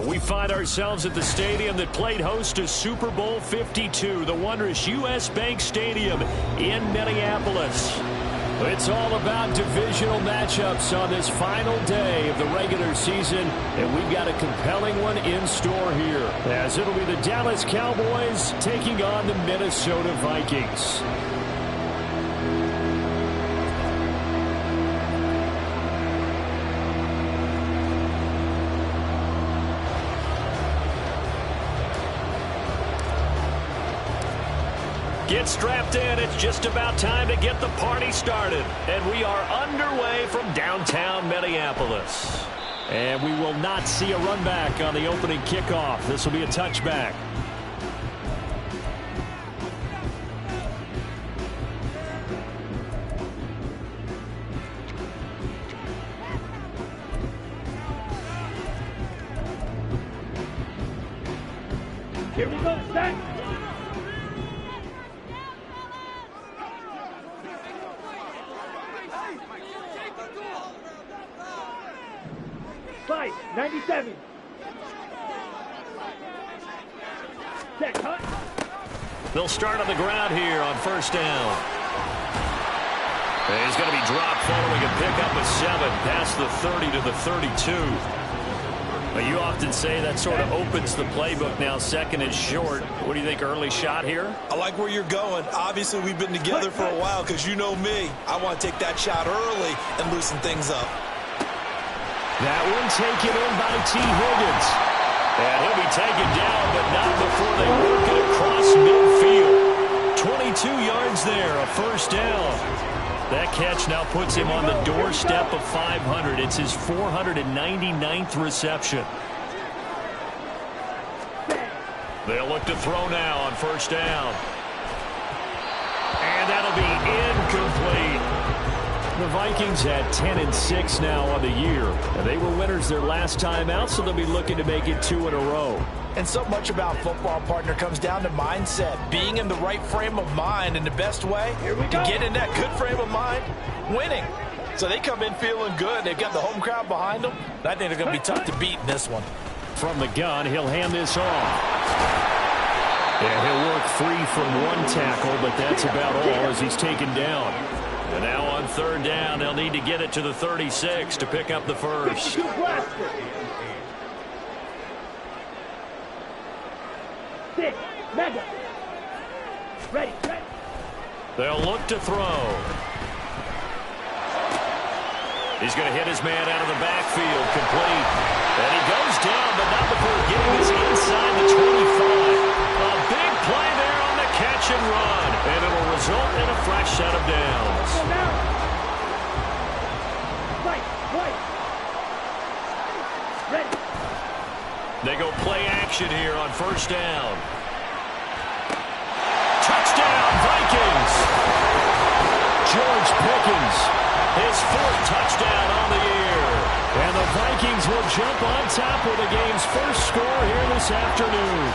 We find ourselves at the stadium that played host to Super Bowl 52, the wondrous U.S. Bank Stadium in Minneapolis. It's all about divisional matchups on this final day of the regular season, and we've got a compelling one in store here, as it'll be the Dallas Cowboys taking on the Minnesota Vikings. Get strapped in. It's just about time to get the party started. And we are underway from downtown Minneapolis. And we will not see a run back on the opening kickoff. This will be a touchback. Here we go, set. Fight, 97. Set, cut. They'll start on the ground here on first down. And he's going to be dropped following a pickup of 7 past the 30 to the 32. Well, you often say that sort of opens the playbook now. Second and short. What do you think, early shot here? I like where you're going. Obviously, we've been together for a while because you know me. I want to take that shot early and loosen things up. That one taken in by T. Higgins. And he'll be taken down, but not before they work it across midfield. 22 yards there, a first down. That catch now puts him on the doorstep of 500. It's his 499th reception. They'll look to throw now on first down. And that'll be incomplete. The Vikings had 10-6 now on the year. They were winners their last time out, so they'll be looking to make it 2 in a row. And so much about football, partner, comes down to mindset. Being in the right frame of mind, and the best way to get in that good frame of mind, winning. So they come in feeling good. They've got the home crowd behind them. I think they're going to be tough to beat in this one. From the gun, he'll hand this off. And he'll work free from one tackle, but that's about all as he's taken down. And now on third down, they'll need to get it to the 36 to pick up the first. Ready. They'll look to throw. He's going to hit his man out of the backfield, complete. And he goes down, but not before getting this inside the 25. A big play there on the catch and run. And it'll result in a fresh set of downs. Ready. They go play action here on first down. Touchdown, Vikings! George Pickens, his 4th touchdown on the year. And the Vikings will jump on top of the game's first score here this afternoon.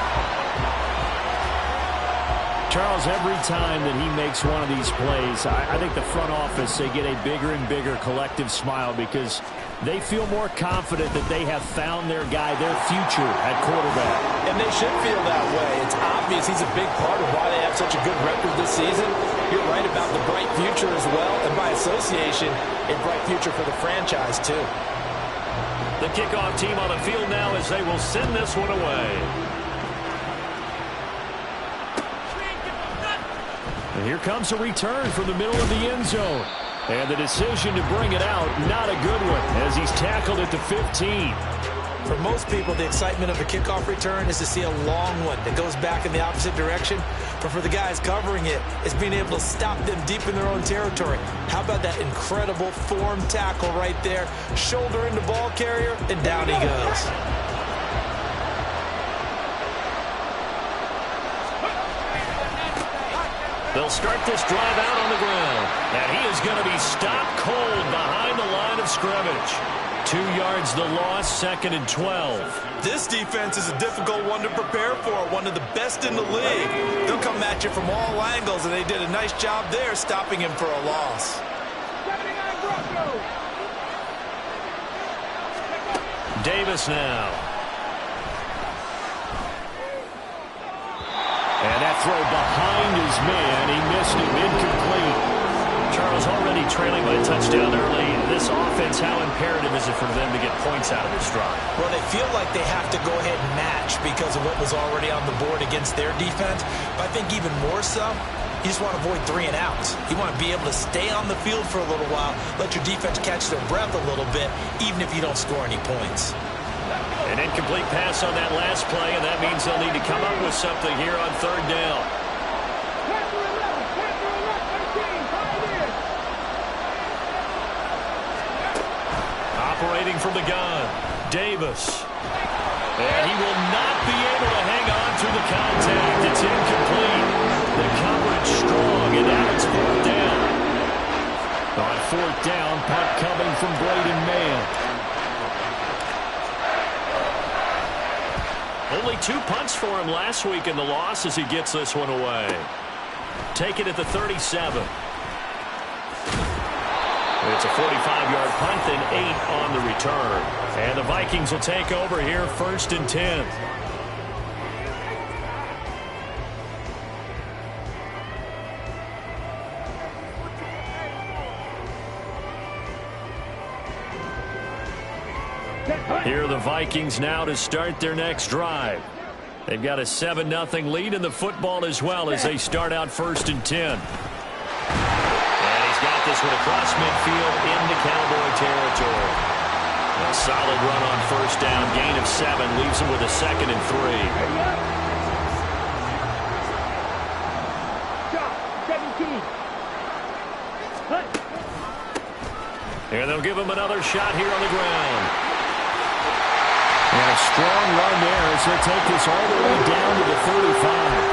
Charles, every time that he makes one of these plays, I think the front office, they get a bigger and bigger collective smile because they feel more confident that they have found their guy, their future at quarterback. And they should feel that way. It's obvious he's a big part of why they have such a good record this season. You're right about the bright future as well, and by association, a bright future for the franchise too. The kickoff team on the field now as they will send this one away. And here comes a return from the middle of the end zone. And the decision to bring it out, not a good one, as he's tackled at the 15. For most people, the excitement of a kickoff return is to see a long one that goes back in the opposite direction. But for the guys covering it, it's being able to stop them deep in their own territory. How about that incredible form tackle right there? Shoulder into ball carrier, and down he goes. They'll start this drive out on the ground. And he is going to be stopped cold behind the line of scrimmage. 2 yards the loss, 2nd and 12. This defense is a difficult one to prepare for, one of the best in the league. They'll come at you from all angles, and they did a nice job there stopping him for a loss. Davis now. throw behind his man. He missed it, incomplete. Charles, already trailing by a touchdown early. This offense, how imperative is it for them to get points out of this drive? Well, they feel like they have to go ahead and match because of what was already on the board against their defense. But I think even more so, you just want to avoid 3 and outs. You want to be able to stay on the field for a little while, let your defense catch their breath a little bit, even if you don't score any points. An incomplete pass on that last play, and that means they'll need to come up with something here on 3rd down. Operating from the gun, Davis. And he will not be able to hang on through the contact. It's incomplete. The coverage strong, and now it's 4th down. On 4th down, punt coming from Braden Mann. Only 2 punts for him last week in the loss as he gets this one away. Take it at the 37. It's a 45-yard punt, then 8 on the return. And the Vikings will take over here, 1st and 10. Here are the Vikings now to start their next drive. They've got a 7-0 lead in the football as well as they start out 1st and 10. Got this one across midfield into Cowboy territory. A solid run on 1st down, gain of 7, leaves him with a 2nd and 3. Drop, 17. Hunt. And they'll give him another shot here on the ground. And a strong run there as they'll take this all the way down to the 35.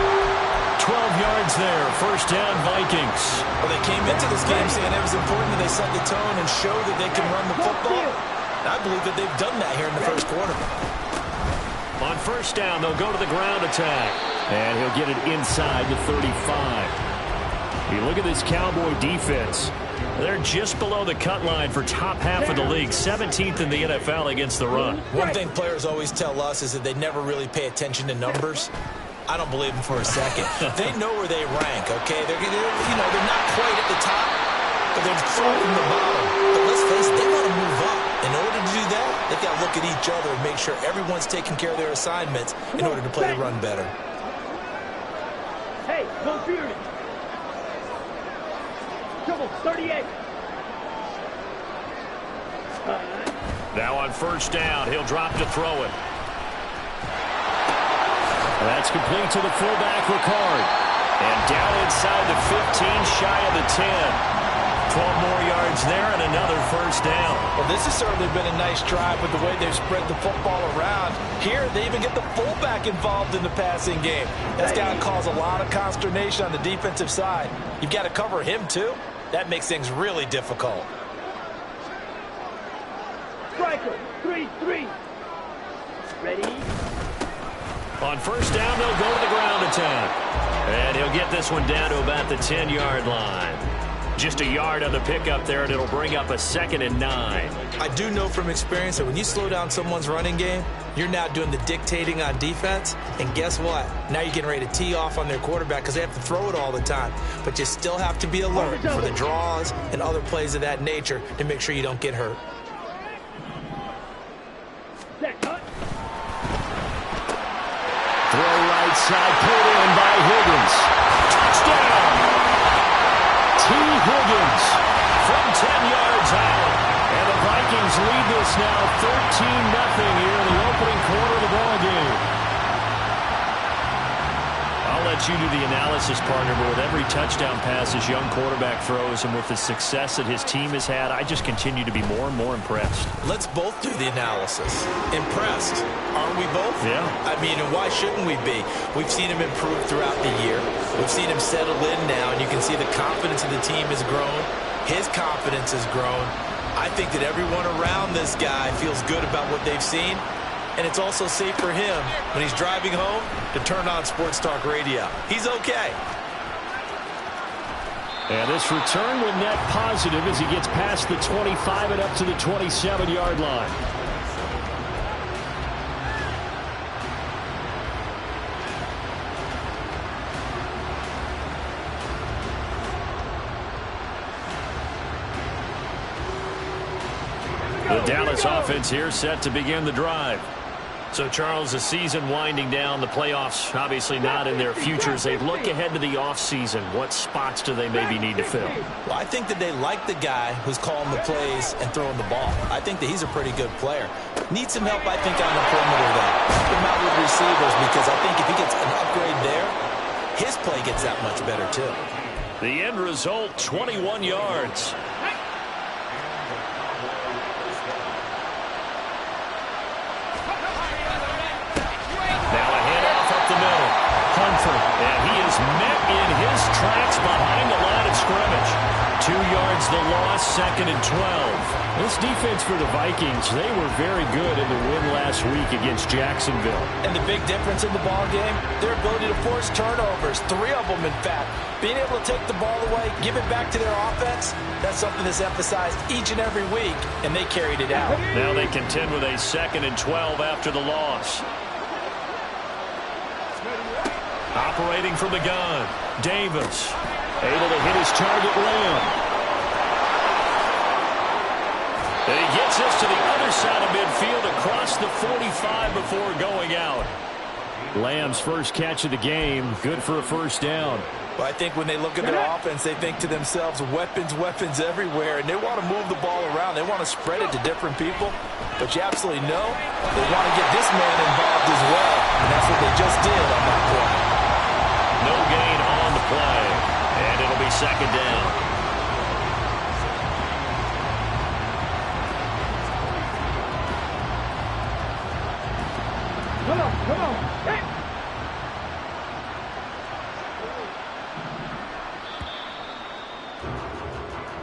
12 yards there, 1st down Vikings. Well, they came into this game saying it was important that they set the tone and show that they can run the football. And I believe that they've done that here in the 1st quarter. On 1st down, they'll go to the ground attack. And he'll get it inside the 35. You look at this Cowboy defense. They're just below the cut line for top half of the league, 17th in the NFL against the run. One thing players always tell us is that they never really pay attention to numbers. I don't believe them for a second. They know where they rank, okay? They're not quite at the top, but they're far from the bottom. But let's face it, they got to move up. In order to do that, they've got to look at each other and make sure everyone's taking care of their assignments in order to play the run better. Hey, no fury. Trouble, 38. Now on 1st down, he'll drop to throw it. That's complete to the fullback, Ricard. And down inside the 15, shy of the 10. 12 more yards there and another 1st down. Well, this has certainly been a nice drive with the way they've spread the football around. Here, they even get the fullback involved in the passing game. That's got to cause a lot of consternation on the defensive side. You've got to cover him, too. That makes things really difficult. Striker, 3-3. Ready? On 1st down, they'll go to the ground attack. And he'll get this one down to about the 10-yard line. Just a yard on the pickup there, and it'll bring up a 2nd and 9. I do know from experience that when you slow down someone's running game, you're now doing the dictating on defense. And guess what? Now you're getting ready to tee off on their quarterback because they have to throw it all the time. But you still have to be alert for the draws and other plays of that nature to make sure you don't get hurt. Throw right side, pulled in by Higgins. Touchdown! T. Higgins from 10 yards out. And the Vikings lead this now 13-0 here in the opening quarter of the ballgame. I'll let you do the analysis, partner, but with every touchdown pass this young quarterback throws and with the success that his team has had, I just continue to be more and more impressed. Let's both do the analysis. Impressed. Aren't we both? Yeah. I mean, and why shouldn't we be? We've seen him improve throughout the year. We've seen him settle in now, and you can see the confidence of the team has grown. His confidence has grown. I think that everyone around this guy feels good about what they've seen. And it's also safe for him when he's driving home to turn on Sports Talk Radio. He's okay. And this return will net positive as he gets past the 25 and up to the 27-yard line. The Dallas offense here set to begin the drive. So, Charles, the season winding down, the playoffs obviously not in their future. As they look ahead to the offseason, what spots do they maybe need to fill? Well, I think that they like the guy who's calling the plays and throwing the ball. I think that he's a pretty good player. Needs some help, I think, on the perimeter, though. Help him out with receivers, because I think if he gets an upgrade there, his play gets that much better, too. The end result, 21 yards. And he is met in his tracks behind the line of scrimmage. 2 yards the loss, 2nd and 12. This defense for the Vikings, they were very good in the win last week against Jacksonville. And the big difference in the ball game, their ability to force turnovers, 3 of them in fact. Being able to take the ball away, give it back to their offense, that's something that's emphasized each and every week, and they carried it out. Now they contend with a 2nd and 12 after the loss. Operating from the gun, Davis, able to hit his target, Lamb. And he gets this to the other side of midfield across the 45 before going out. Lamb's first catch of the game, good for a first down. Well, I think when they look at their offense, they think to themselves, weapons, weapons everywhere, and they want to move the ball around. They want to spread it to different people, but you absolutely know they want to get this man involved as well, and that's what they just did on that play. No gain on the play, and it'll be 2nd down. Come on. Hey.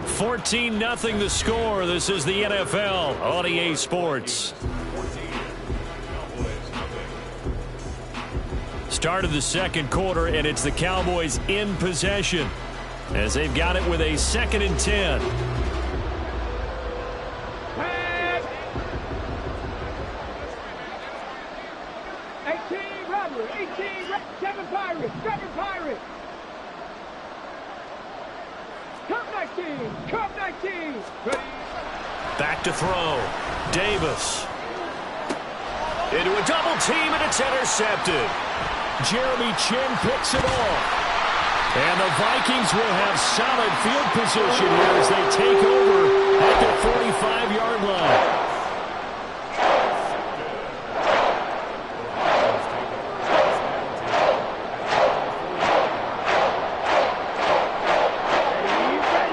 14-0 the score. This is the NFL on EA Sports. Start of the second quarter, and it's the Cowboys in possession as they've got it with a 2nd and 10. Back to throw. Davis. Into a double team, and it's intercepted. Jeremy Chin picks it off. And the Vikings will have solid field position here as they take over at the 45-yard line.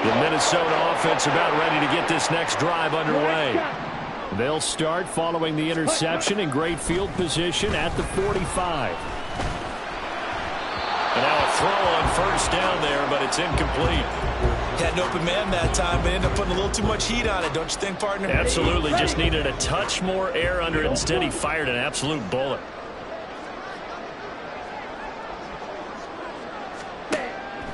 The Minnesota offense about ready to get this next drive underway. They'll start following the interception in great field position at the 45. And now a throw on first down there, but it's incomplete. Had an open man that time, but ended up putting a little too much heat on it, don't you think, partner? Absolutely. Just needed a touch more air under it. Instead, he fired an absolute bullet.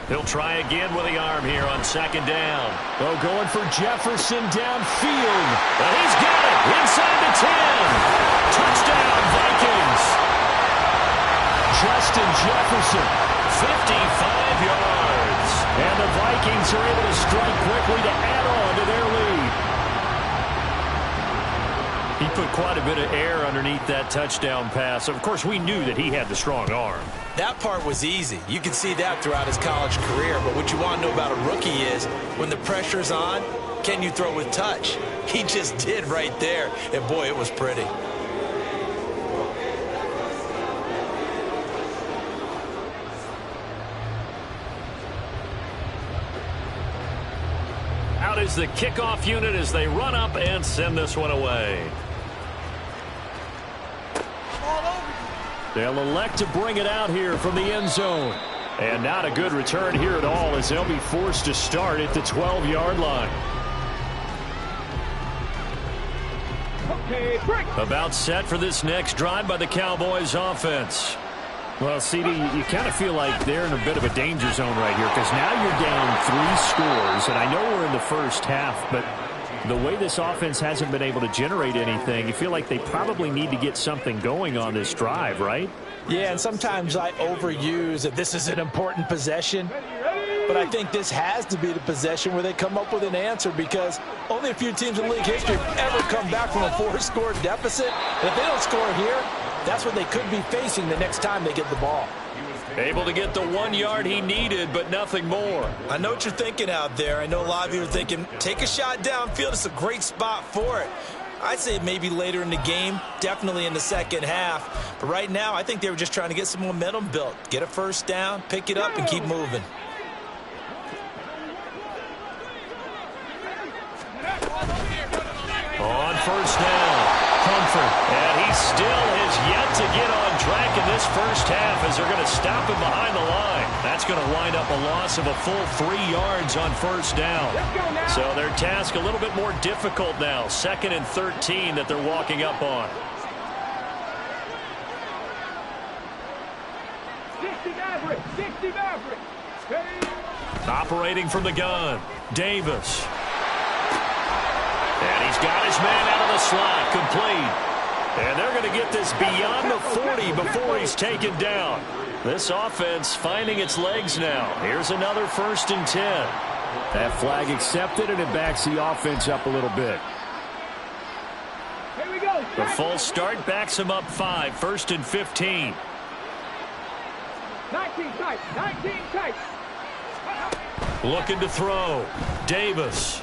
He'll try again with the arm here on 2nd down. Oh, going for Jefferson downfield. And he's got it inside the 10. Touchdown, Vikings. Justin Jefferson, 55 yards. And the Vikings are able to strike quickly to add on to their lead. He put quite a bit of air underneath that touchdown pass. Of course, we knew that he had the strong arm. That part was easy. You can see that throughout his college career. But what you want to know about a rookie is when the pressure's on, can you throw with touch? He just did right there. And, boy, it was pretty. Out is the kickoff unit as they run up and send this one away. They'll elect to bring it out here from the end zone. And not a good return here at all as they'll be forced to start at the 12-yard line. About set for this next drive by the Cowboys offense. Well, CD, you kind of feel like they're in a bit of a danger zone right here because now you're down 3 scores. And I know we're in the first half, but the way this offense hasn't been able to generate anything, you feel like they probably need to get something going on this drive, right? Yeah, and sometimes I overuse that this is an important possession. But I think this has to be the possession where they come up with an answer, because only a few teams in league history have ever come back from a 4-score deficit. And if they don't score here, that's what they could be facing the next time they get the ball. Able to get the 1 yard he needed, but nothing more. I know what you're thinking out there. I know a lot of you are thinking, take a shot downfield. It's a great spot for it. I'd say maybe later in the game, definitely in the second half. But right now, I think they were just trying to get some momentum built. Get a first down, pick it up, and keep moving. On first down, Comfort. And he still has yet to get on track in this first half as they're going to stop him behind the line. That's going to wind up a loss of a full 3 yards on first down. So their task a little bit more difficult now. 2nd and 13 that they're walking up on. 60 Maverick, 60 Maverick. Operating from the gun, Davis. And he's got his man out of the slot, complete. And they're going to get this beyond the 40 before he's taken down. This offense finding its legs now. Here's another 1st and 10. That flag accepted, and it backs the offense up a little bit. Here we go. The full start backs him up 5, 1st and 15. 19 tight, 19 tight. Looking to throw. Davis.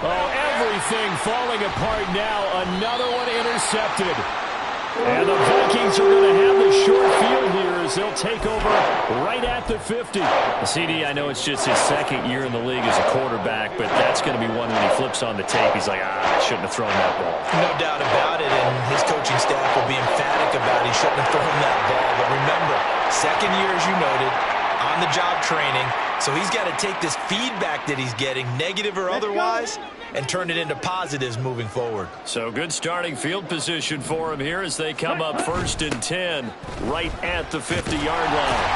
Oh, everything falling apart now. Another one intercepted. And the Vikings are going to have the short field here as they'll take over right at the 50. CD, I know it's just his 2nd year in the league as a quarterback, but that's going to be one when he flips on the tape. He's like, I shouldn't have thrown that ball. No doubt about it, and his coaching staff will be emphatic about it. He shouldn't have thrown that ball. But remember, 2nd year, as you noted, on-the-job training. So he's got to take this feedback that he's getting, negative or otherwise, and turn it into positives moving forward. So good starting field position for him here as they come up 1st and 10 right at the 50-yard line.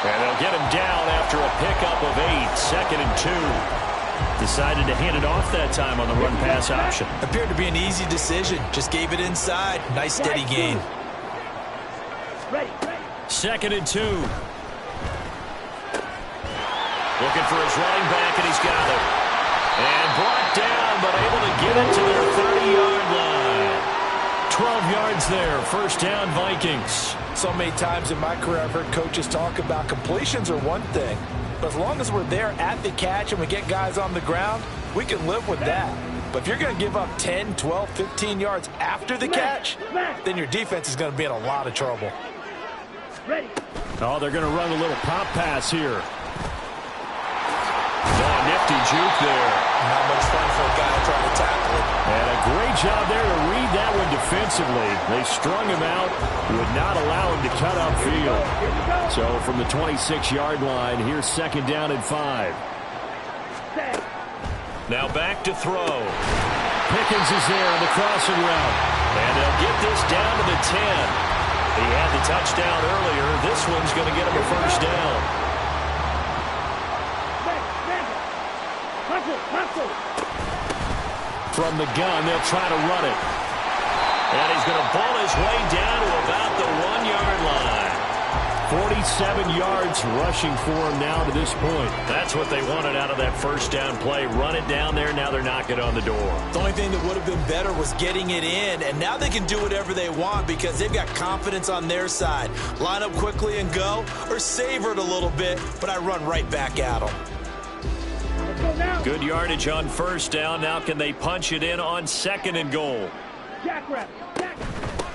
And they'll get him down after a pickup of 8, 2nd and 2. Decided to hand it off that time on the run-pass option. Appeared to be an easy decision. Just gave it inside. Nice steady gain. Ready. 2nd and 2. Looking for his running back, and he's got it. And brought down, but able to get it to their 30-yard line. 12 yards there, 1st down Vikings. So many times in my career I've heard coaches talk about completions are one thing, but as long as we're there at the catch and we get guys on the ground, we can live with that. But if you're going to give up 10, 12, 15 yards after the catch, then your defense is going to be in a lot of trouble. Ready. Oh, they're going to run a little pop pass here. Oh, nifty juke there. Not much fun for a guy trying to tackle it. And a great job there to read that one defensively. They strung him out, would not allow him to cut upfield. So from the 26-yard line, here's 2nd down and 5. Now back to throw. Pickens is there on the crossing route. And they'll get this down to the 10. He had the touchdown earlier. This one's going to get him a 1st down. From the gun, they'll try to run it. And he's going to ball his way down to about the 1-yard line. 47 yards rushing for him now to this point. That's what they wanted out of that 1st down play. Run it down there. Now they're knocking on the door. The only thing that would have been better was getting it in, and now they can do whatever they want because they've got confidence on their side. Line up quickly and go, or savor it a little bit, but I run right back at them. Good yardage on 1st down. Now can they punch it in on 2nd and goal?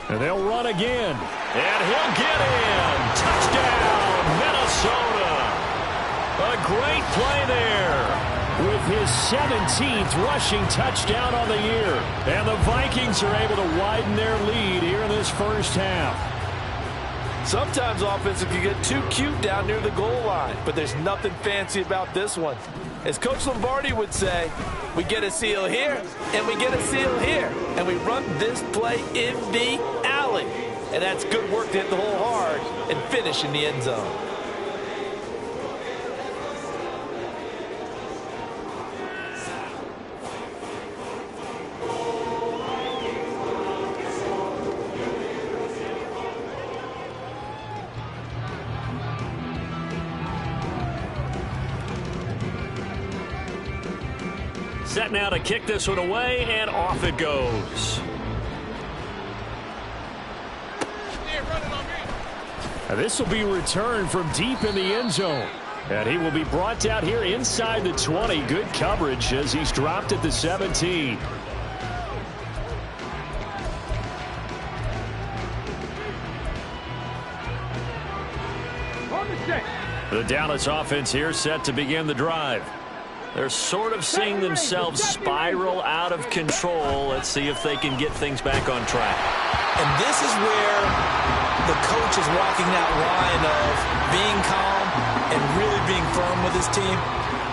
And they'll run again. And he'll get in. Touchdown, Minnesota. A great play there with his 17th rushing touchdown on the year. And the Vikings are able to widen their lead here in this first half. Sometimes offenses can get too cute down near the goal line, but there's nothing fancy about this one. As Coach Lombardi would say, we get a seal here, and we get a seal here, and we run this play in the alley. And that's good work to hit the hole hard and finish in the end zone. Set now to kick this one away, and off it goes. And this will be returned from deep in the end zone. And he will be brought down here inside the 20. Good coverage as he's dropped at the 17. The Dallas offense here set to begin the drive. They're sort of seeing themselves spiral out of control. Let's see if they can get things back on track. And this is where the coach is walking that line of being calm and really being firm with his team.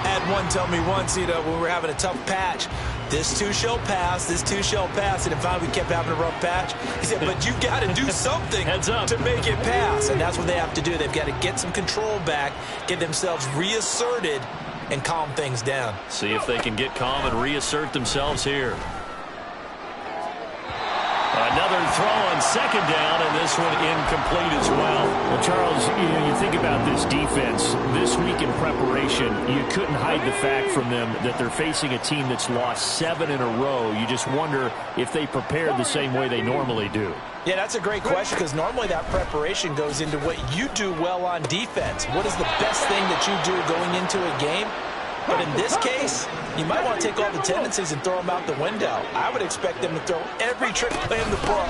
I had one tell me once, when we were having a tough patch, this too shall pass, this too shall pass. And finally we kept having a rough patch. He said, but you got to do something to make it pass. And that's what they have to do. They've got to get some control back, get themselves reasserted, and calm things down. See if they can get calm and reassert themselves here. Another throw on second down, and this one incomplete as well. Well, Charles, you think about this defense. This week in preparation, you couldn't hide the fact from them that they're facing a team that's lost 7 in a row. You just wonder if they prepared the same way they normally do. Yeah, that's a great question, because normally that preparation goes into what you do well on defense. What is the best thing that you do going into a game? But in this case, you might want to take all the tendencies and throw them out the window. I would expect them to throw every trick play in the book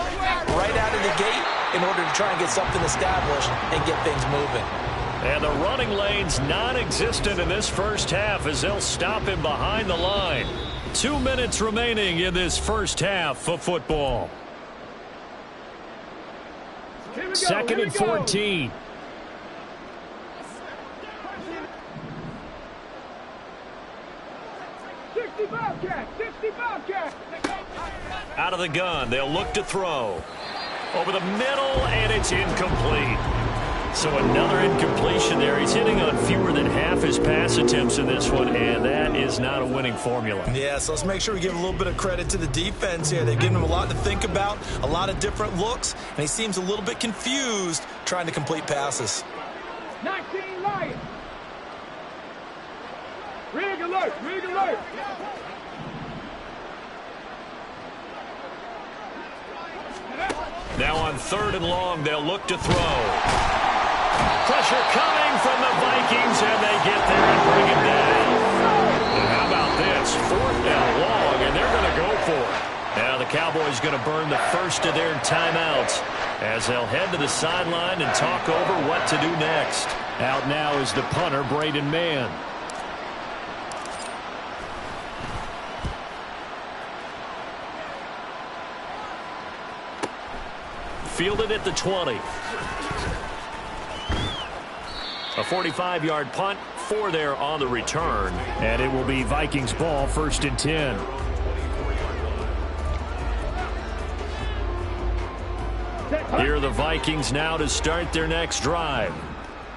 right out of the gate in order to try and get something established and get things moving. And the running lane's non-existent in this first half as they'll stop him behind the line. 2 minutes remaining in this first half of football. Second and 14. Out of the gun, they'll look to throw. Over the middle, and it's incomplete. So another incompletion there. He's hitting on fewer than half his pass attempts in this one, and that is not a winning formula. Yeah, so let's make sure we give a little bit of credit to the defense here. They've given him a lot to think about, a lot of different looks, and he seems a little bit confused trying to complete passes. 19 Lions. Rig alert, rig alert. Now on 3rd and long, they'll look to throw. Pressure coming from the Vikings, and they get there and bring it down. And how about this? 4th and long, and they're going to go for it. Now the Cowboys going to burn the first of their timeouts as they'll head to the sideline and talk over what to do next. Out now is the punter, Braden Mann. Fielded at the 20. A 45-yard punt, 4 there on the return. And it will be Vikings ball, 1st and 10. Here are the Vikings now to start their next drive.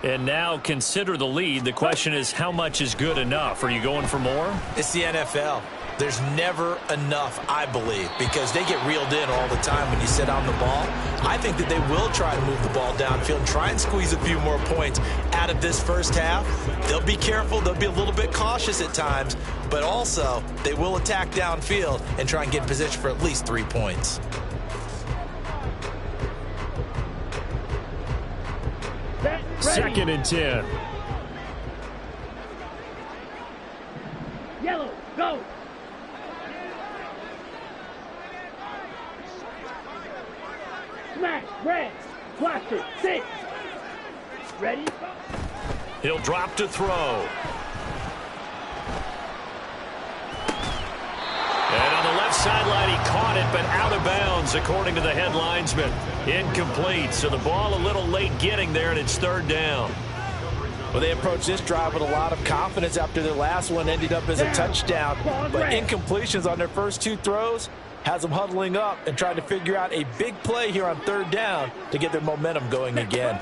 And now consider the lead. The question is, how much is good enough? Are you going for more? It's the NFL. There's never enough, I believe, because they get reeled in all the time when you sit on the ball. I think that they will try to move the ball downfield and try and squeeze a few more points out of this first half. They'll be careful. They'll be a little bit cautious at times, but also they will attack downfield and try and get in position for at least 3 points. Second and 10. Yellow, go. Smash, red, cluster, 6. Ready? He'll drop to throw. And on the left sideline, he caught it, but out of bounds, according to the head linesman. Incomplete, so the ball a little late getting there, and it's 3rd down. Well, they approached this drive with a lot of confidence after their last one ended up as a touchdown. But incompletions on their first 2 throws has them huddling up and trying to figure out a big play here on 3rd down to get their momentum going again.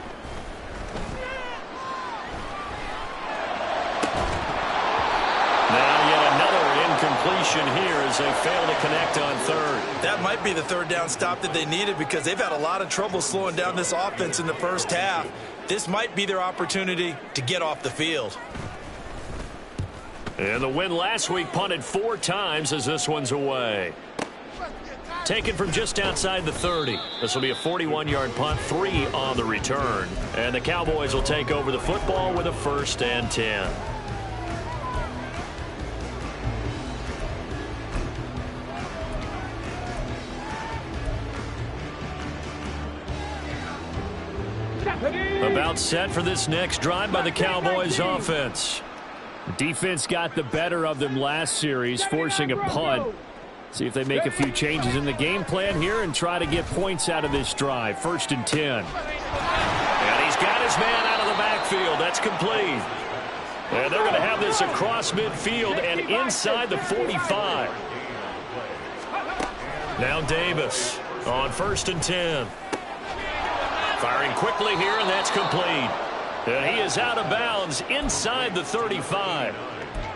Now yet another incompletion here as they fail to connect on 3rd. That might be the 3rd down stop that they needed because they've had a lot of trouble slowing down this offense in the first half. This might be their opportunity to get off the field. And the win last week punted 4 times as this one's away. Taken from just outside the 30. This will be a 41-yard punt, 3 on the return. And the Cowboys will take over the football with a 1st and 10. About set for this next drive by the Cowboys offense. Defense got the better of them last series, forcing a punt. See if they make a few changes in the game plan here and try to get points out of this drive. 1st and 10. And he's got his man out of the backfield. That's complete. And they're going to have this across midfield and inside the 45. Now Davis on 1st and 10. Firing quickly here, and that's complete. And he is out of bounds inside the 35.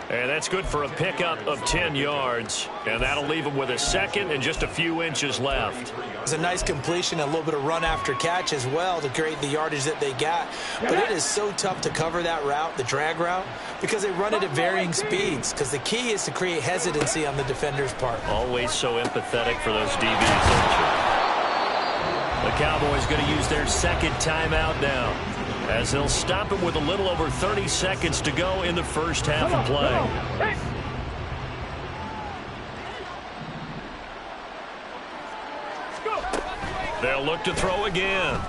And that's good for a pickup of 10 yards. And that'll leave him with a 2nd and just a few inches left. It's a nice completion, a little bit of run after catch as well to create the yardage that they got. But it is so tough to cover that route, the drag route, because they run it at varying speeds. Because the key is to create hesitancy on the defender's part. Always so empathetic for those DBs. The Cowboys going to use their 2nd timeout now, as they'll stop him with a little over 30 seconds to go in the first half of play. They'll look to throw again.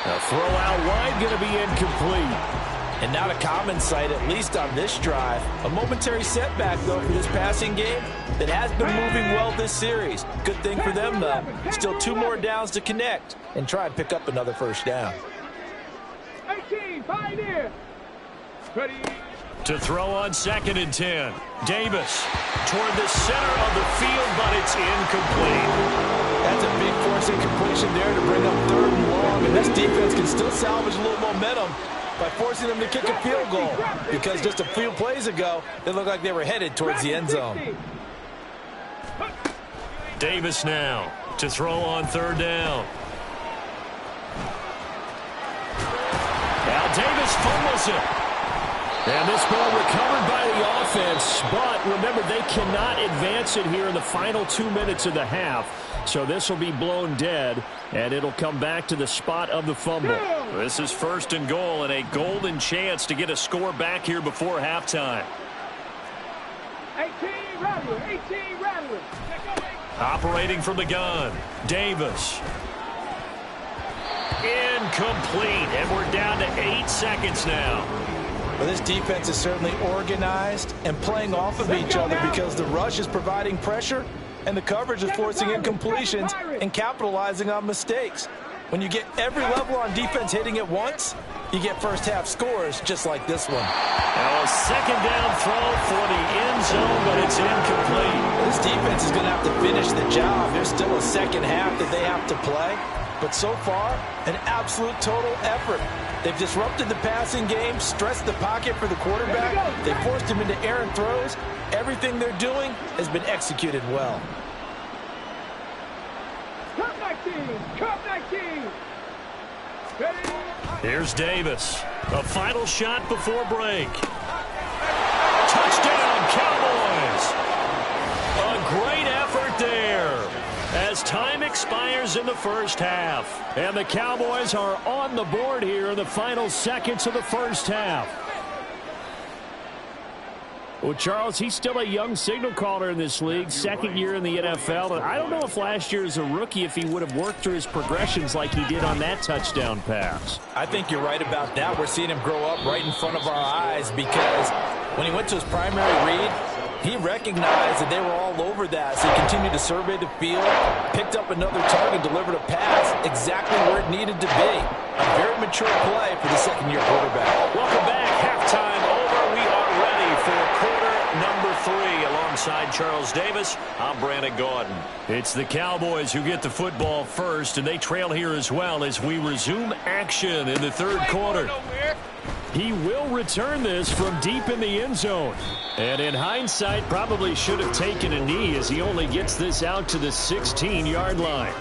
A throw out wide going to be incomplete. And not a common sight, at least on this drive. A momentary setback, though, for this passing game that has been moving well this series. Good thing for them, though. Still 2 more downs to connect and try and pick up another 1st down. 18, pioneer. Ready. To throw on 2nd and 10. Davis toward the center of the field, but it's incomplete. That's a big force incompletion there to bring up 3rd and long. And this defense can still salvage a little momentum by forcing them to kick a field goal, because just a few plays ago, they looked like they were headed towards the end zone. Davis now to throw on 3rd down. Now Davis fumbles it. And this ball recovered by the offense, but remember, they cannot advance it here in the final 2 minutes of the half. So this will be blown dead, and it'll come back to the spot of the fumble. This is 1st and goal, and a golden chance to get a score back here before halftime. 18, Rattler. 18, Rattler. Operating from the gun, Davis. Incomplete, and we're down to 8 seconds now. Well, this defense is certainly organized and playing off of each other, because the rush is providing pressure and the coverage is forcing incompletions and capitalizing on mistakes. When you get every level on defense hitting at once, you get first half scores just like this one. Now a 2nd down throw for the end zone, but it's incomplete. This defense is going to have to finish the job. There's still a 2nd half that they have to play. But so far, an absolute total effort. They've disrupted the passing game, stressed the pocket for the quarterback. They forced him into errant throws. Everything they're doing has been executed well. Cut 19. Cut 19. Ready. Here's Davis. A final shot before break. Touchdown, Cowboys. A great effort there as time expires in the first half. And the Cowboys are on the board here in the final seconds of the first half. Well, Charles, he's still a young signal caller in this league, 2nd year in the NFL. And I don't know if last year as a rookie, if he would have worked through his progressions like he did on that touchdown pass. I think you're right about that. We're seeing him grow up right in front of our eyes, because when he went to his primary read, he recognized that they were all over that, so he continued to survey the field, picked up another target, delivered a pass exactly where it needed to be. A very mature play for the 2nd-year quarterback. Welcome back. Halftime over. We are ready for quarter number 3. Alongside Charles Davis, I'm Brandon Gaudin. It's the Cowboys who get the football first, and they trail here as well as we resume action in the 3rd quarter. He will return this from deep in the end zone. And in hindsight, probably should have taken a knee, as he only gets this out to the 16-yard line.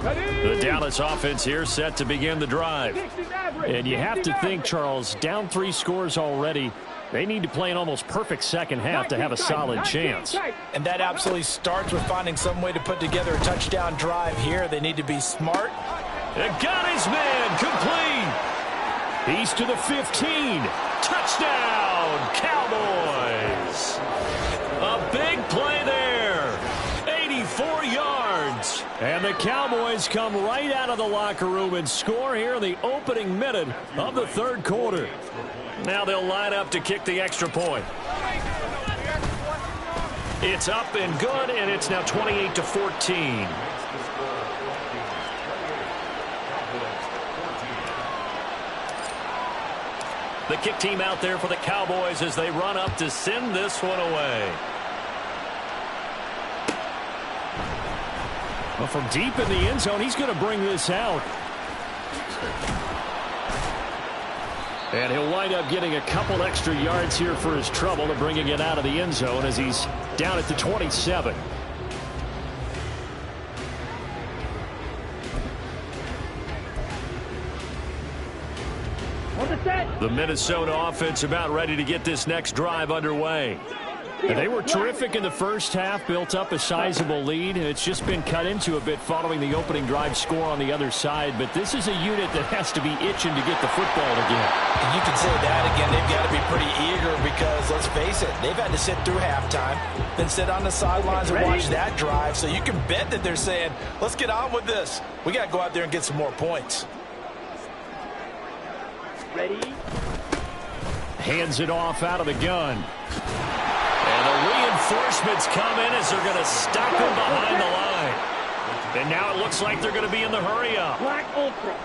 The Dallas offense here set to begin the drive. And you have to think, Charles, down 3 scores already. They need to play an almost perfect second half to have a solid chance. And that absolutely starts with finding some way to put together a touchdown drive here. They need to be smart. And got his man complete. He's to the 15. Touchdown, Cowboys. A big play there. 84 yards. And the Cowboys come right out of the locker room and score here in the opening minute of the third quarter. Now they'll line up to kick the extra point. It's up and good, and it's now 28-14. The kick team out there for the Cowboys as they run up to send this one away. Well, from deep in the end zone, he's going to bring this out. And he'll wind up getting a couple extra yards here for his trouble to bringing it out of the end zone as he's down at the 27. The Minnesota offense about ready to get this next drive underway. And they were terrific in the first half, built up a sizable lead, and it's just been cut into a bit following the opening drive score on the other side. But this is a unit that has to be itching to get the football again. And you can say that again. They've got to be pretty eager because, let's face it, they've had to sit through halftime, then sit on the sidelines and watch that drive. So you can bet that they're saying, let's get on with this. We got to go out there and get some more points. Ready? Hands it off out of the gun. And the reinforcements come in as they're going to stop him behind the line. And now it looks like they're going to be in the hurry-up. Black Ultra.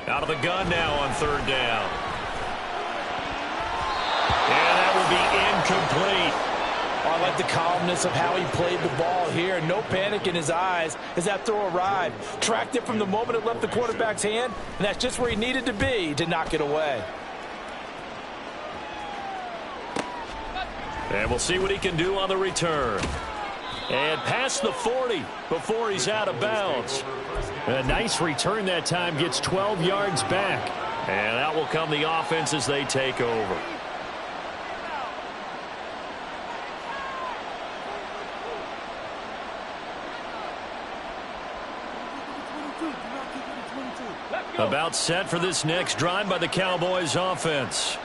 Out of the gun now on third down. And that will be incomplete. Oh, I like the calmness of how he played the ball here. No panic in his eyes as that throw arrived. Tracked it from the moment it left the quarterback's hand, and that's just where he needed to be to knock it away. And we'll see what he can do on the return. And past the 40 before he's out of bounds. A nice return that time, gets 12 yards back. And that will come the offense as they take over. About set for this next drive by the Cowboys offense.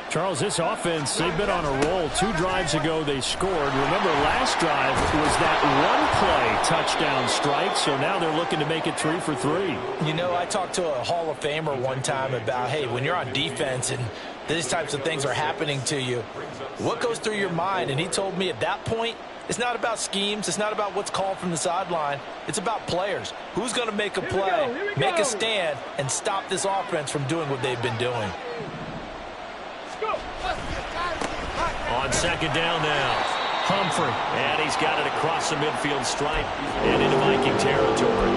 Charles, this offense, they've been on a roll. 2 drives ago they scored. Remember, last drive was that one-play touchdown strike, so now they're looking to make it 3 for 3. You know, I talked to a Hall of Famer one time about, hey, when you're on defense and these types of things are happening to you, what goes through your mind? And he told me at that point, it's not about schemes. It's not about what's called from the sideline. It's about players. Who's going to make a play, make a stand, and stop this offense from doing what they've been doing? On second down now, Humphrey. And he's got it across the midfield stripe and into Viking territory.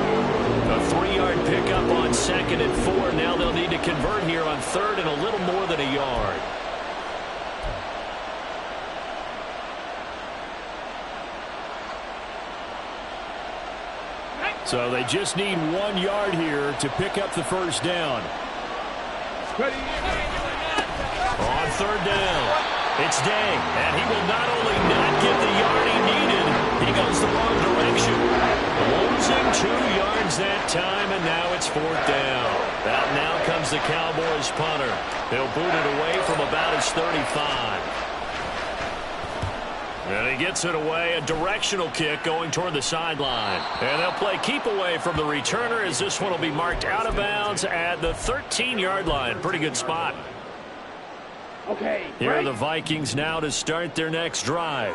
A 3-yard pickup on second and 4. Now they'll need to convert here on third and a little more than a yard. So they just need 1 yard here to pick up the first down. On third down, it's Day, and he will not only not get the yard he needed, he goes the wrong direction. Losing 2 yards that time, and now it's 4th down. Out now comes the Cowboys punter. They'll boot it away from about his 35. And he gets it away, a directional kick going toward the sideline. And they'll play keep away from the returner as this one will be marked out of bounds at the 13-yard line. Pretty good spot. Okay. Here are the Vikings now to start their next drive.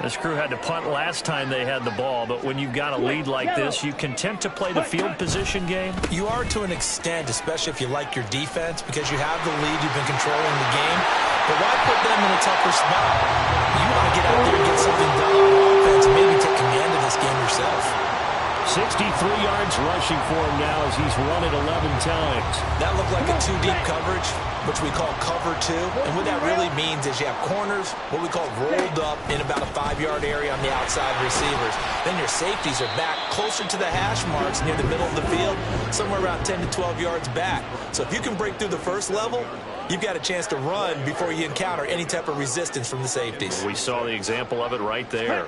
This crew had to punt last time they had the ball, but when you've got a lead like this, you can tend to play the field position game. You are to an extent, especially if you like your defense, because you have the lead, you've been controlling the game. But why put them in a tougher spot? You want to get out there and get something done on offense and maybe take command of this game yourself. 63 yards rushing for him now as he's run it 11 times. That looked like a two-deep coverage, which we call cover two. And what that really means is you have corners, what we call rolled up in about a 5-yard area on the outside receivers. Then your safeties are back closer to the hash marks near the middle of the field, somewhere around 10 to 12 yards back. So if you can break through the first level, you've got a chance to run before you encounter any type of resistance from the safeties. We saw the example of it right there.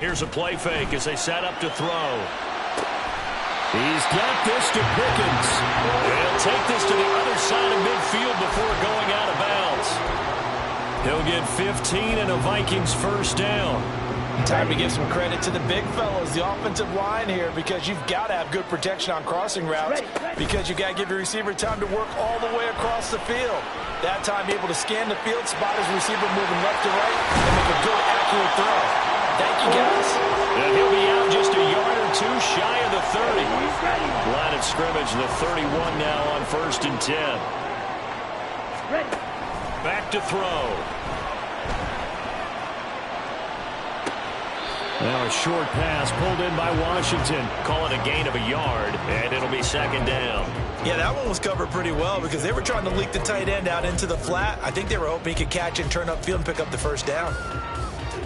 Here's a play fake as they set up to throw. He's got this to Pickens. He'll take this to the other side of midfield before going out of bounds. He'll get 15 and a Vikings first down. Time to give some credit to the big fellas, the offensive line here, because you've got to have good protection on crossing routes, because you've got to give your receiver time to work all the way across the field. That time, be able to scan the field, spot his receiver moving left to right, and make a good, accurate throw. Thank you, guys. And he'll be out just a yard or two shy of the 30. Line of scrimmage, the 31 now on 1st and 10. Back to throw. Now a short pass pulled in by Washington. Call it a gain of a yard, and it'll be 2nd down. Yeah, that one was covered pretty well because they were trying to leak the tight end out into the flat. I think they were hoping he could catch and turn upfield and pick up the first down.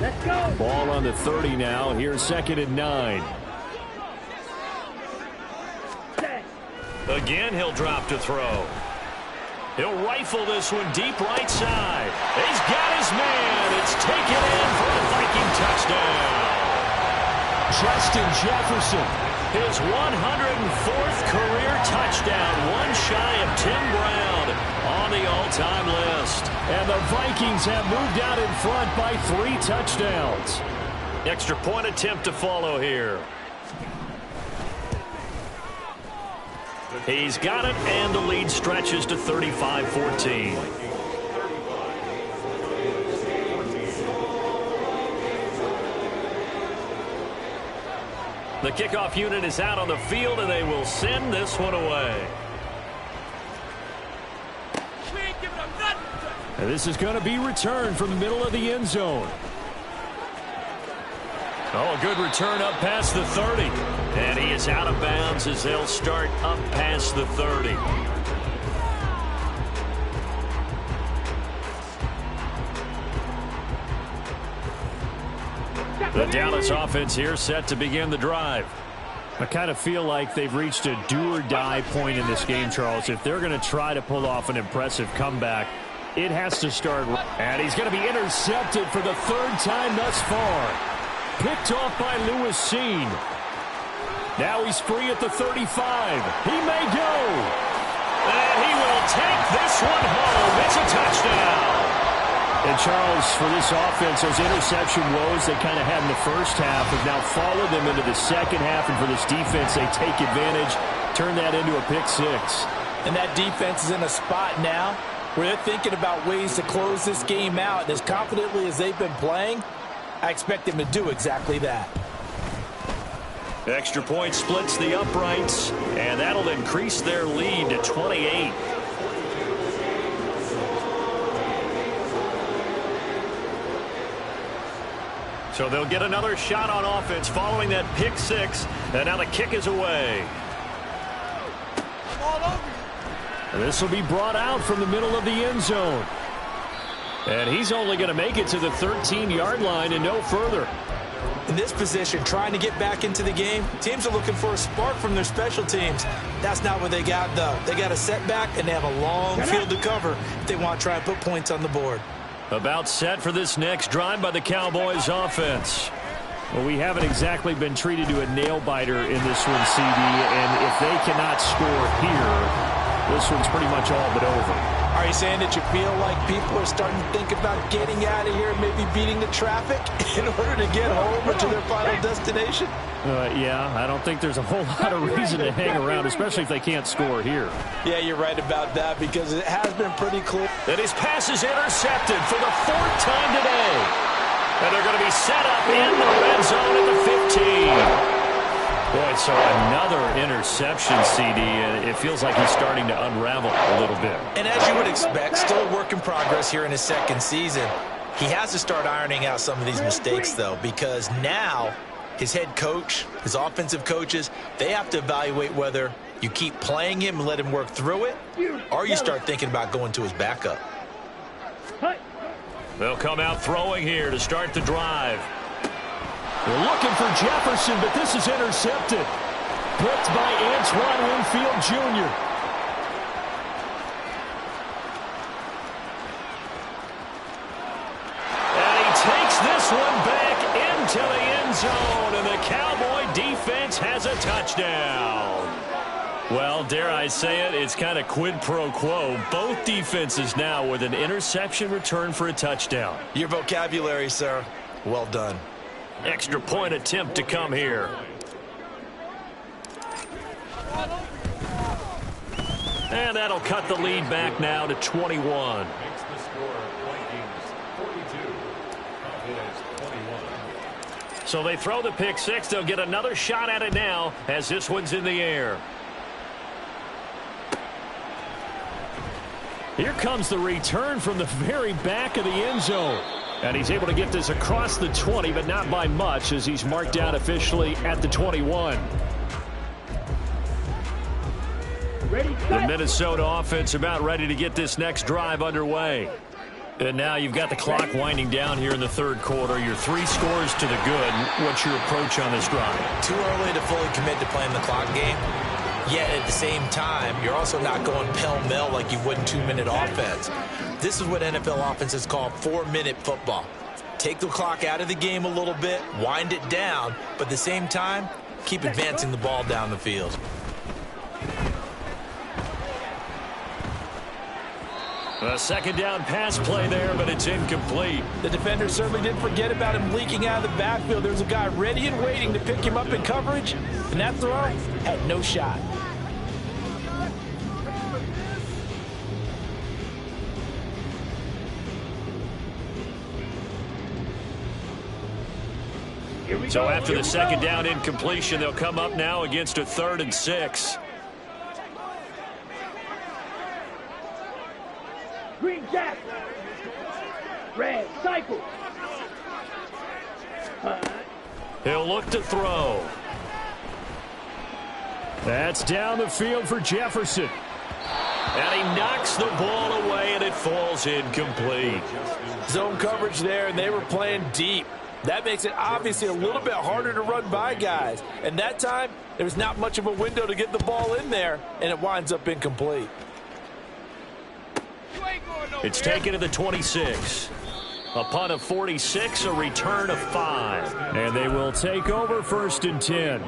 Let's go. Ball on the 30 now. Here's 2nd and 9. Again, he'll drop to throw. He'll rifle this one deep right side. He's got his man. It's taken in for a Viking touchdown. Justin Jefferson. His 104th career touchdown, one shy of Tim Brown on the all-time list. And the Vikings have moved out in front by 3 touchdowns. Extra point attempt to follow here. He's got it, and the lead stretches to 35-14. The kickoff unit is out on the field, and they will send this one away. And this is going to be returned from the middle of the end zone. Oh, a good return up past the 30. And he is out of bounds as they'll start up past the 30. The Dallas offense here set to begin the drive. I kind of feel like they've reached a do-or-die point in this game, Charles. If they're going to try to pull off an impressive comeback, it has to start. And he's going to be intercepted for the 3rd time thus far. Picked off by Lewis Seen. Now he's free at the 35. He may go. And he will take this one home. It's a touchdown. And, Charles, for this offense, those interception woes they kind of had in the first half have now followed them into the second half. And for this defense, they take advantage, turn that into a pick 6. And that defense is in a spot now where they're thinking about ways to close this game out. And as confidently as they've been playing, I expect them to do exactly that. Extra point splits the uprights, and that'll increase their lead to 28. So they'll get another shot on offense following that pick 6, and now the kick is away. This will be brought out from the middle of the end zone. And he's only going to make it to the 13-yard line and no further. In this position, trying to get back into the game, teams are looking for a spark from their special teams. That's not what they got, though. They got a setback, and they have a long field to cover if they want to try and put points on the board. About set for this next drive by the Cowboys offense. Well, we haven't exactly been treated to a nail-biter in this one, CD, and if they cannot score here, this one's pretty much all but over. Are you saying that you feel like people are starting to think about getting out of here and maybe beating the traffic in order to get home or to their final destination? Yeah, I don't think there's a whole lot of reason to hang around, especially if they can't score here. Yeah, you're right about that because it has been pretty clear. And his pass is intercepted for the 4th time today. And they're going to be set up in the red zone at the 15. Boy, so another interception, CD, and it feels like he's starting to unravel a little bit. And as you would expect, still a work in progress here in his 2nd season. He has to start ironing out some of these mistakes, though, because now his head coach, his offensive coaches, they have to evaluate whether you keep playing him and let him work through it, or you start thinking about going to his backup. They'll come out throwing here to start the drive. They're looking for Jefferson, but this is intercepted. Picked by Antoine Winfield Jr. And he takes this one back into the end zone, and the Cowboy defense has a touchdown. Well, dare I say it, it's kind of quid pro quo. Both defenses now with an interception return for a touchdown. Your vocabulary, sir. Well done. Extra point attempt to come here. And that'll cut the lead back now to 21. So they throw the pick six. They'll get another shot at it now as this one's in the air. Here comes the return from the very back of the end zone. And he's able to get this across the 20, but not by much, as he's marked down officially at the 21. The Minnesota offense about ready to get this next drive underway. And now you've got the clock winding down here in the third quarter. You're 3 scores to the good. What's your approach on this drive? Too early to fully commit to playing the clock game. Yet at the same time, you're also not going pell-mell like you would in 2-minute offense. This is what NFL offenses call 4-minute football. Take the clock out of the game a little bit, wind it down, but at the same time, keep advancing the ball down the field. A second down pass play there, but it's incomplete. The defender certainly didn't forget about him leaking out of the backfield. There's a guy ready and waiting to pick him up in coverage, and that throw had no shot. So after the second down incompletion, they'll come up now against a 3rd and 6. Green jack. Red cycle. He'll look to throw. That's down the field for Jefferson. And he knocks the ball away, and it falls incomplete. Zone coverage there, and they were playing deep. That makes it obviously a little bit harder to run by guys. And that time, there's not much of a window to get the ball in there, and it winds up incomplete. It's taken to the 26. A punt of 46, a return of 5. And they will take over 1st and 10.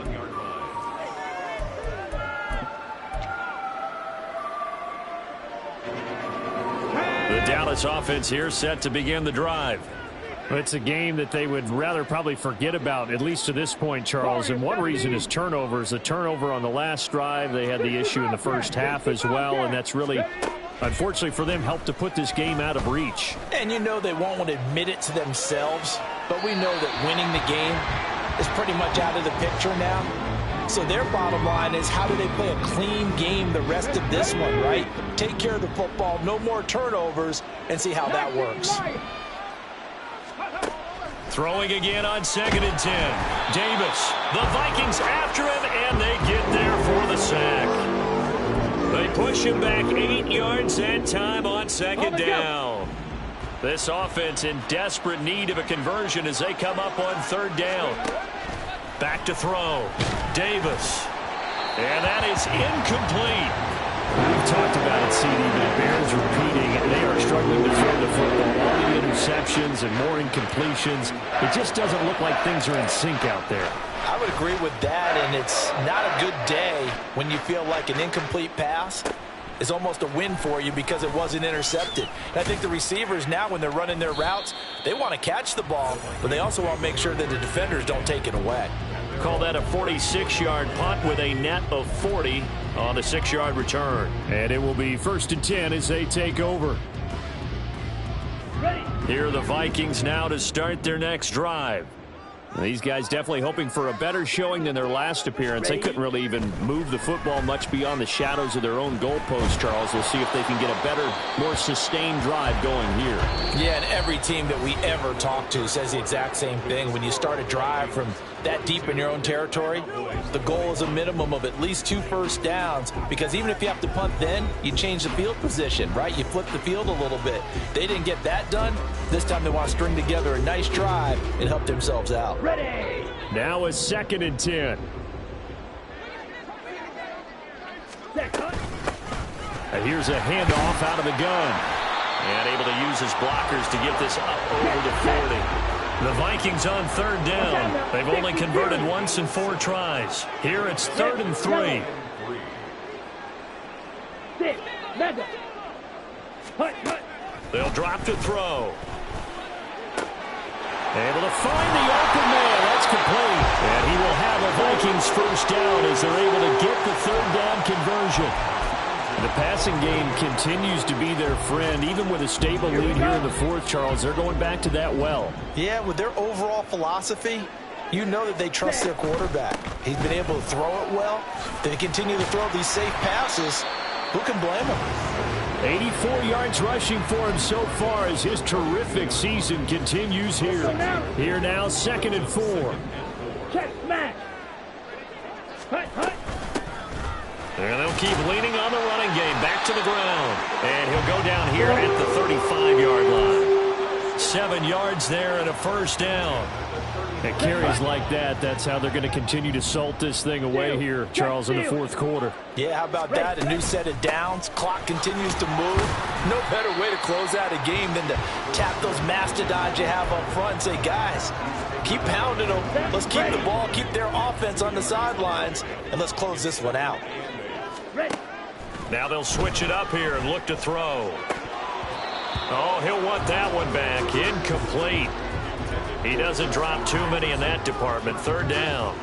The Dallas offense here set to begin the drive. It's a game that they would rather probably forget about, at least to this point, Charles. And one reason is turnovers. The turnover on the last drive, they had the issue in the first half as well, and that's really, unfortunately for them, helped to put this game out of reach. And you know they won't want to admit it to themselves, but we know that winning the game is pretty much out of the picture now. So their bottom line is, how do they play a clean game the rest of this one, right? Take care of the football, no more turnovers, and see how that works. Throwing again on 2nd and 10. Davis, the Vikings after him, and they get there for the sack. They push him back 8 yards and time on 2nd down. This offense in desperate need of a conversion as they come up on 3rd down. Back to throw. Davis. And that is incomplete. We've talked about it, CD, but it bears repeating. They are struggling to throw the football. All the interceptions and more incompletions. It just doesn't look like things are in sync out there. I would agree with that, and it's not a good day when you feel like an incomplete pass is almost a win for you because it wasn't intercepted. And I think the receivers now, when they're running their routes, they want to catch the ball, but they also want to make sure that the defenders don't take it away. Call that a 46-yard punt with a net of 40 on the 6-yard return. And it will be 1st and 10 as they take over. Here are the Vikings now to start their next drive. These guys definitely hoping for a better showing than their last appearance. They couldn't really even move the football much beyond the shadows of their own goalpost, Charles. We'll see if they can get a better, more sustained drive going here. Yeah, and every team that we ever talk to says the exact same thing. When you start a drive from that deep in your own territory, the goal is a minimum of at least 2 first downs, because even if you have to punt then, you change the field position, right? You flip the field a little bit. They didn't get that done. This time they want to string together a nice drive and help themselves out. Ready. Now a 2nd and 10. And here's a handoff out of the gun. And able to use his blockers to get this up over the 40. The Vikings on 3rd down. They've only converted once in 4 tries. Here it's 3rd and 3. They'll drop to throw. Able to find the open man. That's complete. And he will have a Vikings first down as they're able to get the 3rd down conversion. The passing game continues to be their friend. Even with a stable lead here in the 4th, Charles, they're going back to that well. Yeah, with their overall philosophy, you know that they trust their quarterback. He's been able to throw it well. They continue to throw these safe passes. Who can blame him? 84 yards rushing for him so far as his terrific season continues here. Here now, 2nd and 4. Check smash. And they'll keep leaning on the running game. Back to the ground. And he'll go down here at the 35-yard line. 7 yards there and a first down. At carries like that, that's how they're going to continue to salt this thing away here, Charles, in the 4th quarter. Yeah, how about that? A new set of downs. Clock continues to move. No better way to close out a game than to tap those mastodons you have up front and say, guys, keep pounding them. Let's keep the ball, keep their offense on the sidelines, and let's close this one out. Now they'll switch it up here and look to throw. Oh, he'll want that one back. Incomplete. He doesn't drop too many in that department. 3rd down.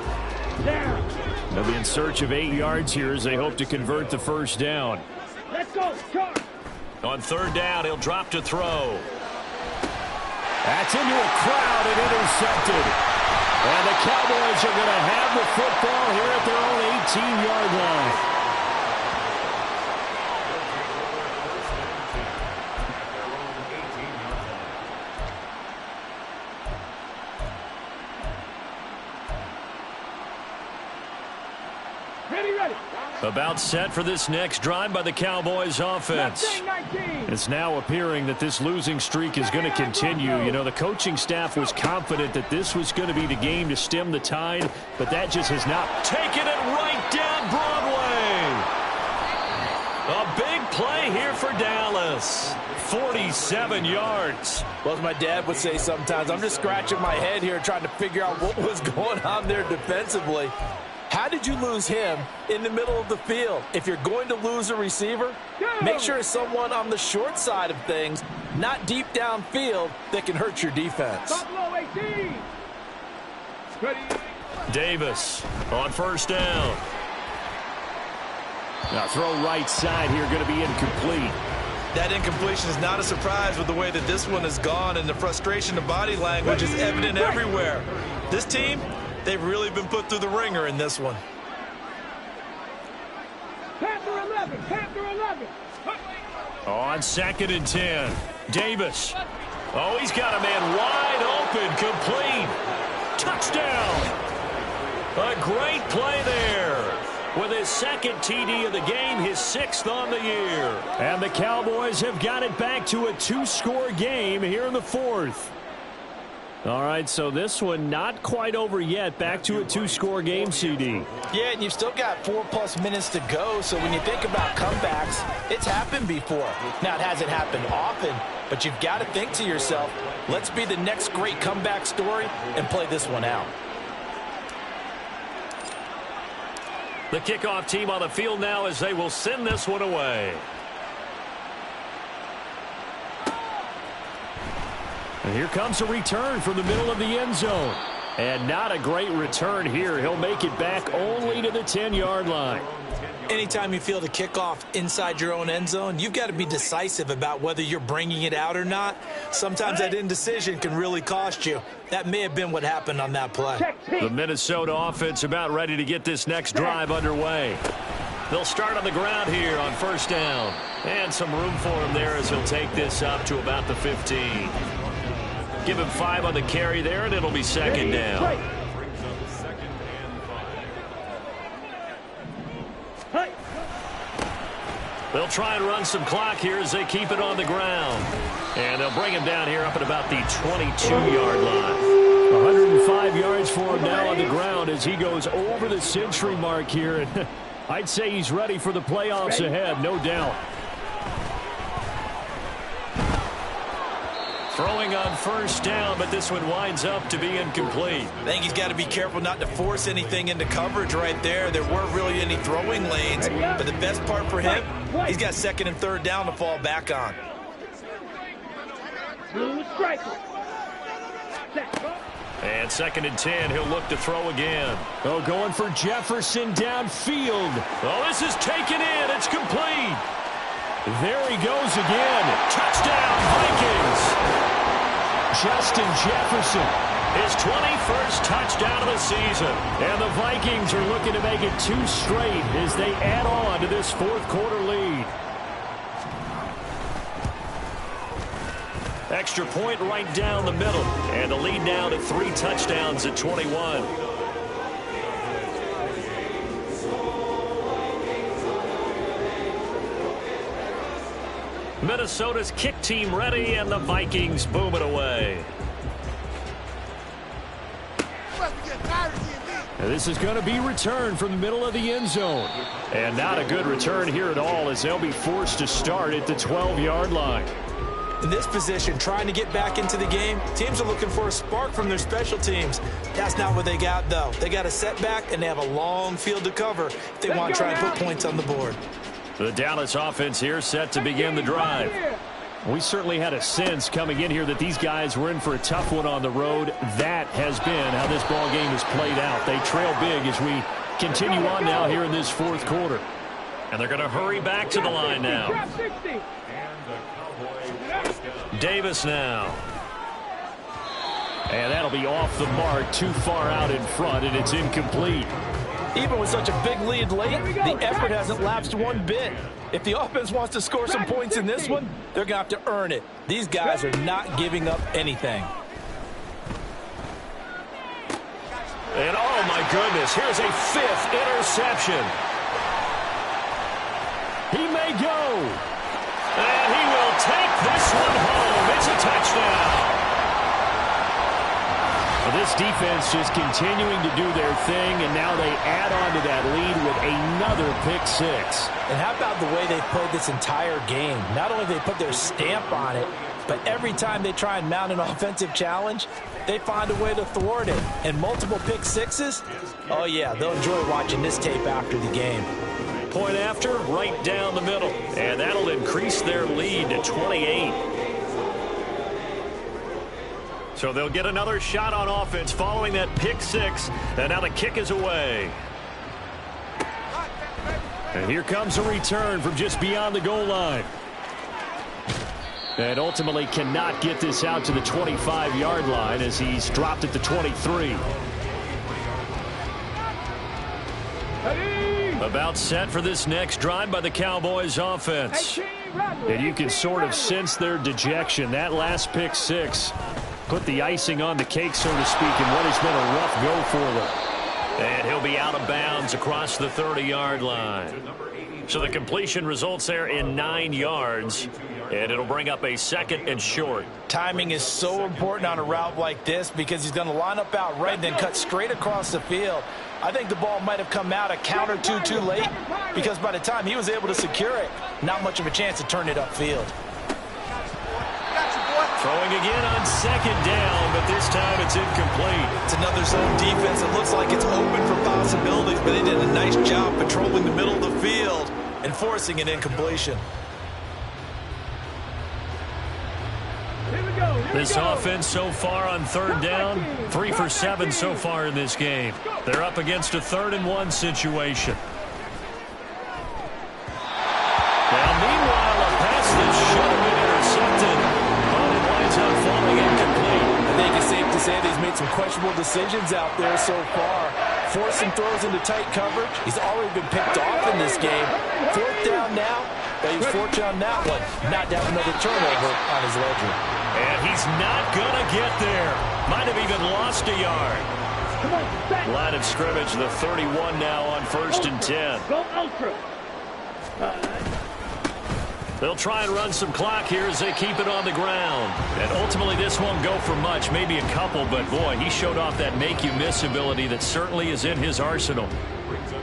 They'll be in search of 8 yards here as they hope to convert the first down. Let's go, charge. On 3rd down, he'll drop to throw. That's into a crowd and intercepted. And the Cowboys are going to have the football here at their own 18-yard line. About set for this next drive by the Cowboys offense. It's now appearing that this losing streak is going to continue. You know, the coaching staff was confident that this was going to be the game to stem the tide, but that just has not taken it right down Broadway. A big play here for Dallas. 47 yards. Well, as my dad would say sometimes, I'm just scratching my head here trying to figure out what was going on there defensively. How did you lose him in the middle of the field? If you're going to lose a receiver, make sure it's someone on the short side of things, not deep downfield, that can hurt your defense. Davis on 1st down. Now throw right side here, going to be incomplete. That incompletion is not a surprise with the way that this one has gone, and the frustration of body language is evident everywhere. This team, they've really been put through the ringer in this one. Panther 11, Panther 11. On 2nd and 10, Davis. Oh, he's got a man wide open, complete. Touchdown. A great play there. With his 2nd TD of the game, his 6th on the year. And the Cowboys have got it back to a 2-score game here in the 4th. All right, so this one not quite over yet. Back to a 2-score game, CD. Yeah, and you've still got 4+ minutes to go, so when you think about comebacks, it's happened before. Now, it hasn't happened often, but you've got to think to yourself, let's be the next great comeback story and play this one out. The kickoff team on the field now as they will send this one away. And here comes a return from the middle of the end zone. And not a great return here. He'll make it back only to the 10-yard line. Anytime you field a kickoff inside your own end zone, you've got to be decisive about whether you're bringing it out or not. Sometimes that indecision can really cost you. That may have been what happened on that play. The Minnesota offense about ready to get this next drive underway. They'll start on the ground here on 1st down. And some room for him there as he'll take this up to about the 15. Give him 5 on the carry there, and it'll be 2nd down. They'll try and run some clock here as they keep it on the ground. And they'll bring him down here up at about the 22-yard line. 105 yards for him now on the ground as he goes over the century mark here. And I'd say he's ready for the playoffs ahead, no doubt. Throwing on first down, but this one winds up to be incomplete. I think he's got to be careful not to force anything into coverage right there. There weren't really any throwing lanes, but the best part for him, he's got second and third down to fall back on. And second and 10, he'll look to throw again. Oh, going for Jefferson downfield. Oh, this is taken in. It's complete. There he goes again. Touchdown, Vikings. Justin Jefferson. His 21st touchdown of the season. And the Vikings are looking to make it 2 straight as they add on to this fourth quarter lead. Extra point right down the middle. And the lead now to 3 touchdowns at 21. Minnesota's kick team ready, and the Vikings boom it away. And this is going to be returned from the middle of the end zone. And not a good return here at all as they'll be forced to start at the 12-yard line. In this position, trying to get back into the game, teams are looking for a spark from their special teams. That's not what they got, though. They got a setback, and they have a long field to cover if they want to try and put points on the board. The Dallas offense here set to begin the drive. We certainly had a sense coming in here that these guys were in for a tough one on the road. That has been how this ball game has played out. They trail big as we continue on now here in this fourth quarter. And they're going to hurry back to the line now. Davis now. And that'll be off the mark, too far out in front, and it's incomplete. Even with such a big lead late, the effort hasn't lapsed one bit. If the offense wants to score some points in this one, they're going to have to earn it. These guys are not giving up anything. And oh my goodness, here's a 5th interception. He may go. And he will take this one home. It's a touchdown. Well, this defense just continuing to do their thing, and now they add on to that lead with another pick 6. And how about the way they've played this entire game? Not only do they put their stamp on it, but every time they try and mount an offensive challenge, they find a way to thwart it. And multiple pick 6s, oh yeah, they'll enjoy watching this tape after the game. Point after, right down the middle. And that'll increase their lead to 28. So they'll get another shot on offense following that pick 6. And now the kick is away. And here comes a return from just beyond the goal line. And ultimately cannot get this out to the 25-yard line as he's dropped at the 23. About set for this next drive by the Cowboys offense. And you can sort of sense their dejection. That last pick 6 put the icing on the cake, so to speak, in what has been a rough go for them. And he'll be out of bounds across the 30-yard line. So the completion results there in 9 yards. And it'll bring up a 2nd and short. Timing is so important on a route like this because he's going to line up out right and then cut straight across the field. I think the ball might have come out a count or two too late because by the time he was able to secure it, not much of a chance to turn it upfield. Throwing again on 2nd down, but this time it's incomplete. It's another zone defense. It looks like it's open for possibilities, but they did a nice job patrolling the middle of the field and forcing an incompletion. This offense so far on 3rd down, 3 for 7 so far in this game. They're up against a 3rd and 1 situation. Now, meanwhile, a pass that should have been intercepted, but it winds up falling incomplete. I think it's safe to say that he's made some questionable decisions out there so far. Forcing throws into tight coverage. He's already been picked off in this game. 4th down now. But he's fortunate on that one, not to have another turnover on his ledger. And he's not going to get there. Might have even lost a yard. Line of scrimmage, the 31 now on 1st and 10. Go ultra. They'll try and run some clock here as they keep it on the ground. And ultimately, this won't go for much, maybe a couple, but boy, he showed off that make-you-miss ability that certainly is in his arsenal.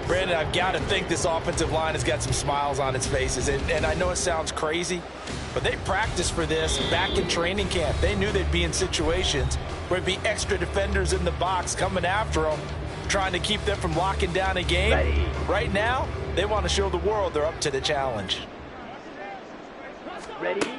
Brandon, I've got to think this offensive line has got some smiles on its faces. And I know it sounds crazy, but they practiced for this back in training camp. They knew they'd be in situations where there'd be extra defenders in the box coming after them, trying to keep them from locking down a game. Ready. Right now, they want to show the world they're up to the challenge. Ready? And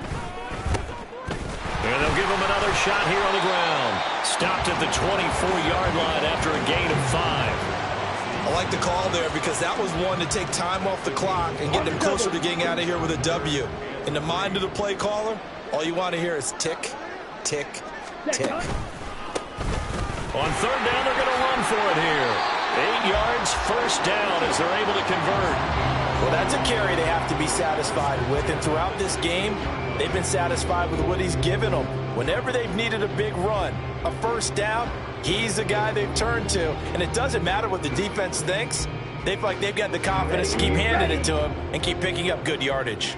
they'll give him another shot here on the ground. Stopped at the 24-yard line after a gain of 5. I like the call there because that was one to take time off the clock and get them closer to getting out of here with a W. In the mind of the play caller, all you want to hear is tick, tick, tick. On third down, they're going to run for it here. 8 yards, first down as they're able to convert. Well, that's a carry they have to be satisfied with, and throughout this game, they've been satisfied with what he's given them. Whenever they've needed a big run, a first down, he's the guy they've turned to. And it doesn't matter what the defense thinks. They feel like they've got the confidence to keep handing it to him and keep picking up good yardage.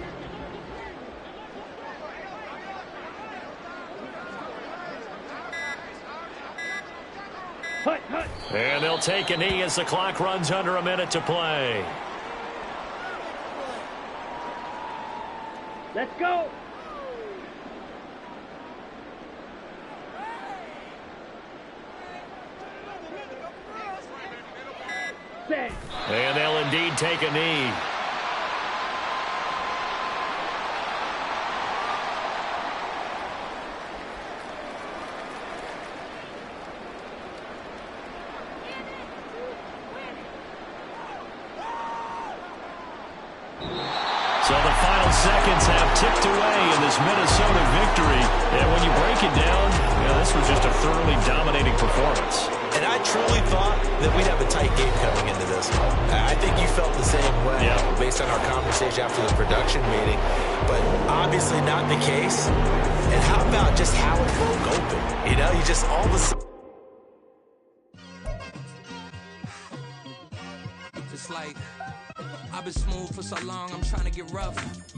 Hut, hut. And they'll take a knee as the clock runs under a minute to play. Let's go. Set. And they'll indeed take a knee. So the final seconds have ticked away in this Minnesota victory. And when you break it down, this was just a thoroughly dominating performance. And I truly thought that we'd have a tight game coming into this one. I think you felt the same way based on our conversation after the production meeting. But obviously not the case. And how about just how it broke open? You know, you just all of a sudden. It's like I've been smooth for so long, I'm trying to get rough.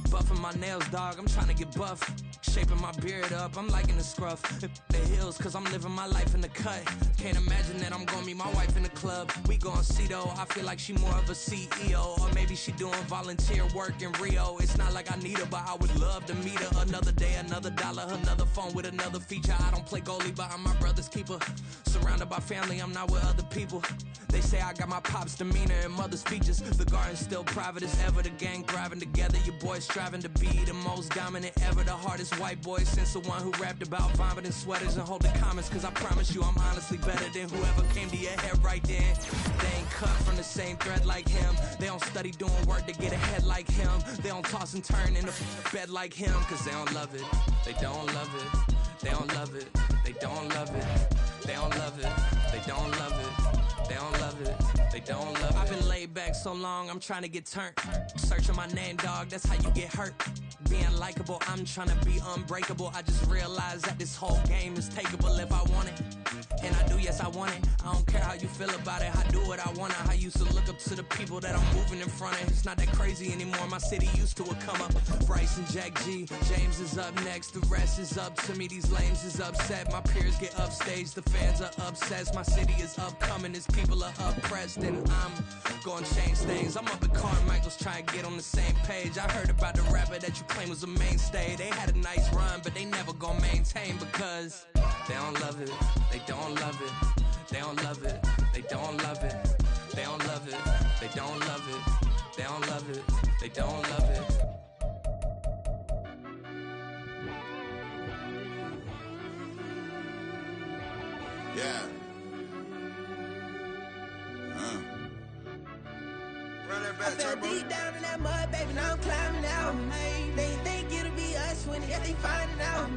Buffing my nails, dog, I'm trying to get buff. Shaping my beard up, I'm liking the scruff. The hills, cause I'm living my life in the cut. Can't imagine that I'm gonna meet my wife in the club. We gon' see though, I feel like she more of a CEO. Or maybe she doing volunteer work in Rio. It's not like I need her, but I would love to meet her. Another day, another dollar, another phone with another feature. I don't play goalie, but I'm my brother's keeper. Surrounded by family, I'm not with other people. They say I got my pop's demeanor and mother's features. The garden's still private as ever, the gang thriving together. Your boys striving to be the most dominant ever. The hardest white boy since the one who rapped about vomiting sweaters and holding comments. Cause I promise you I'm honestly better than whoever came to your head right then. They ain't cut from the same thread like him. They don't study doing work to get ahead like him. They don't toss and turn in the bed like him. Cause they don't love it, they don't love it. They don't love it, they don't love it. They don't love it, they don't love it. They don't love it, they don't love it. I've been laid back so long, I'm trying to get turned. Searching my name, dog, that's how you get hurt. Being likable, I'm trying to be unbreakable. I just realized that this whole game is takeable if I want it. And I do, yes, I want it. I don't care how you feel about it, I do what I want. I used to look up to the people that I'm moving in front of. It's not that crazy anymore, my city used to a come up. Bryce and Jack G, James is up next, the rest is up to me. These lames is upset, my peers get upstage, the fans are obsessed. My city is upcoming, its people are oppressed, and I'm gonna change things. I'm up at Carmichael's trying to get on the same page. I heard about the rapper that you claim was a mainstay. They had a nice run, but they never gonna maintain because they don't love it, they don't love it, they don't love it, they don't love it, they don't love it, they don't love it, they don't love it, they don't love it. Yeah. Run that back, I fell Turbo. deep down in that mud, baby, now I'm climbing out. They think it'll be us when they finding out.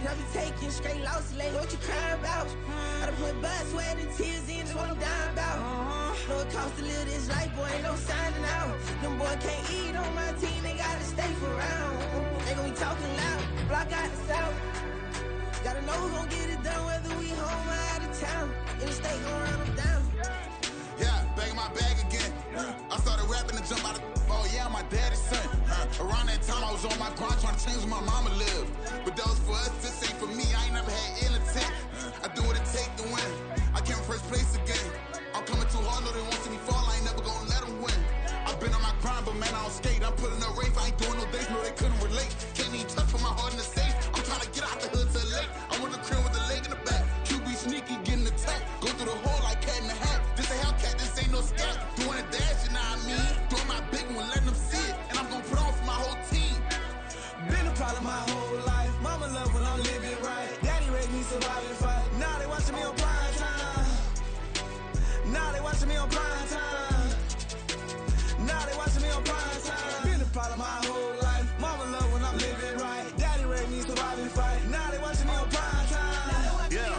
I be taking straight losses, like what you crying about? I done put blood, sweat, and tears in, that's what I'm dying about. Know it costs to live this life, boy, ain't no signing out. Them boy can't eat on my team, they gotta stay for round. They gon' be talking loud, block out the south. Gotta know who's gon' get it done, whether we home or out of town. In the state, gon' run them down. Yeah, bang my bag again. I started rapping and jump out of oh yeah, I'm my daddy's son. Around that time I was on my grind trying to change where my mama lived. But that was for us, this ain't for me. I ain't never had ill intent. I do what it take to win. I came first place again. I'm coming too hard, no they won't see me fall. I ain't never gonna let them win. I've been on my grind, but man I don't skate. I'm putting up rape, I ain't doing no days, no they couldn't relate. Can't even touch for my heart in the safe. I'm trying to get out the hood to the lake. I want the crib with the leg in the back. QB sneaky, getting attacked. Go through the hole like cat in the hat. This a Hellcat, this ain't no scat. Doing a dash, you know what I mean? Doing my big one, letting them see it. And I'm gonna put on for my whole team. Been a problem my whole life. Mama love when I'm living right. Daddy raised me survive and fight. Now they watching me on prime time. Now they watching me on prime time. Now they watching me on prime time. Been a problem my whole life. Mama love when I'm living right. Daddy raised me survive and fight. Now they watching me on prime time. Yeah.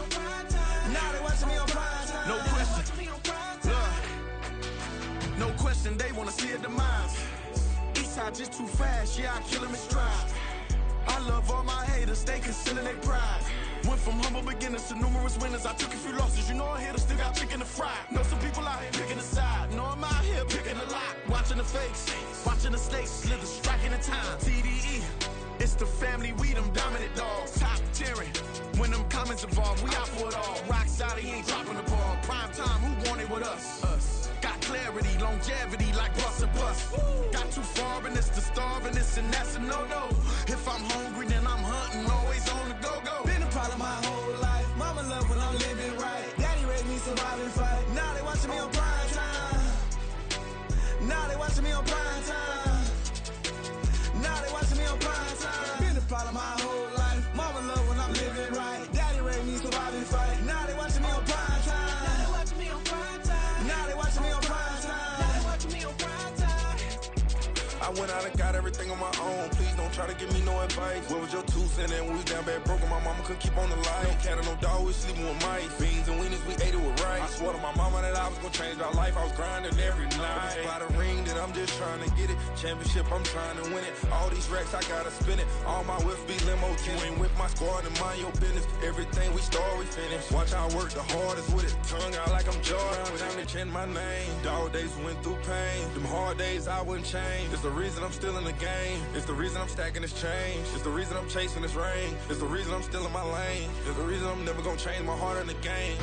Now they watching me on prime time. No question. No question, they wanna see a demise. Eastside just too fast, yeah, I kill him in stride. I love all my haters, they concealing their pride. Went from humble beginners to numerous winners. I took a few losses, you know I'm here to still got chicken to fry. Know some people out here picking a side. Know I'm out here picking a lot. Watching the fakes, watching the snakes slither, striking the time. TDE, it's the family, we them dominant dogs. Top tiering, when them comments involved, we out for it all. Rock solid, he ain't dropping the ball. Prime time, who want it with us? Got clarity, longevity like bus and bus. Got too far and it's the starving, this and that's a no-no. If I'm hungry, then I'm hunting, always on the go-go. Been a problem my whole life. Mama love when I'm living right. Daddy raised me survive and fight. Now they watching me on prime time. Now they watching me on prime time. Now they watching me on prime time. Been a problem my whole life. Mama love when I'm living right. Daddy raised me survive and fight. Now they watching me on prime time. Now they watching me on prime time. Now they watching me on prime time. Now they watching me on prime time. I went out and got everything on my own. Please don't try to give me no advice. What was your 2 cents and when we down bad broke and my mama couldn't keep on the light? No cat and no dog, we sleeping with mice. Beans and weenies, we ate it with rice. I swore to my mama that I was gonna change our life. I was grinding every night. By the ring that I'm just trying to get it. Championship, I'm trying to win it. All these racks, I gotta spin it. All my whips be limo tinted. With my squad and mind your business. Everything we start, we finish. Watch I work the hardest with it. Tongue out like I'm Jordan. Without me change my name. Dog days went through pain. Them hard days I wouldn't change. It's the reason I'm still in the game. It's the reason I'm stacking this change. It's the reason I'm chasing this rain. It's the reason I'm still in my lane. It's the reason I'm never gonna change my heart in the game.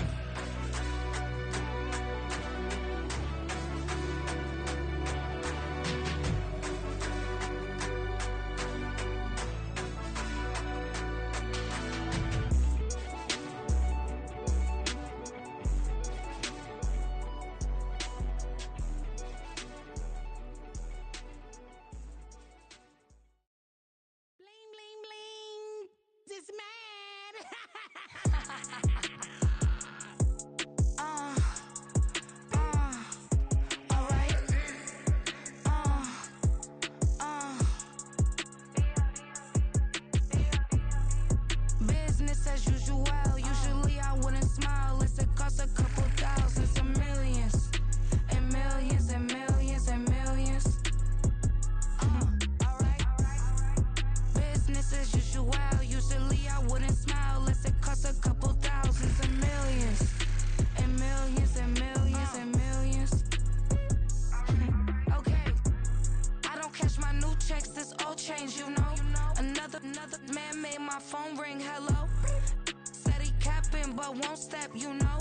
Bling, bling, bling. This man. Alright. Business as usual. Usually I wouldn't smile. It's a cost a couple thousands and millions. And millions and millions and millions. Alright. Business as usual. Usually I wouldn't smile unless it cost a couple thousands and millions. And millions and millions and millions. Okay. I don't cash my new checks, this old change, you know. Another man made my phone ring, hello. Said he capping but won't step, you know.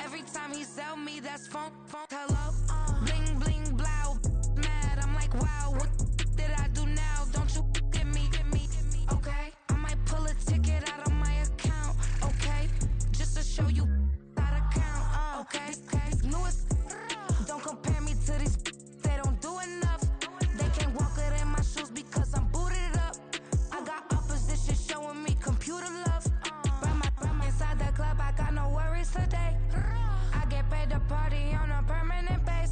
Every time he sell me, that's phone, hello. Bling, bling, blow, mad, I'm like, wow, what did I do now? Don't you get me, okay? I might pull a ticket out of my account, okay? Just to show you how to count, okay? Newest, don't compare me to these, they don't do enough. They can't walk it in my shoes because I'm booted up. I got opposition showing me computer love. Run inside the club, I got no worries today. I get paid to party on a permanent basis.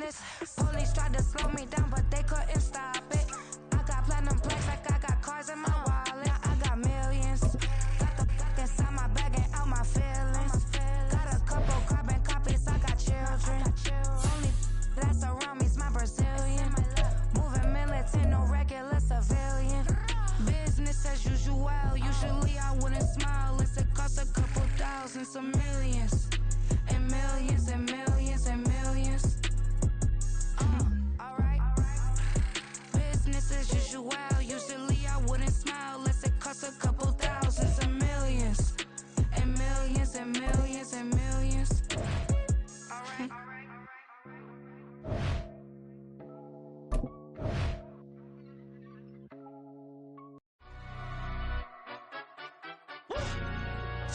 this. Police tried to slow me down, but they couldn't stop it. I got platinum plaques like I got cars in my wallet. Now I got millions. Got the fuck inside my bag and out my feelings. Got a couple carbon copies, I got children. Only that's around me's my Brazilian. Moving militant, no regular civilian. Business as usual, usually I wouldn't smile unless it cost a couple thousands of millions. And millions and millions and millions. Alright. Business as usual, usually I wouldn't smile unless it cost a couple thousands of millions. And millions and millions and millions. Alright.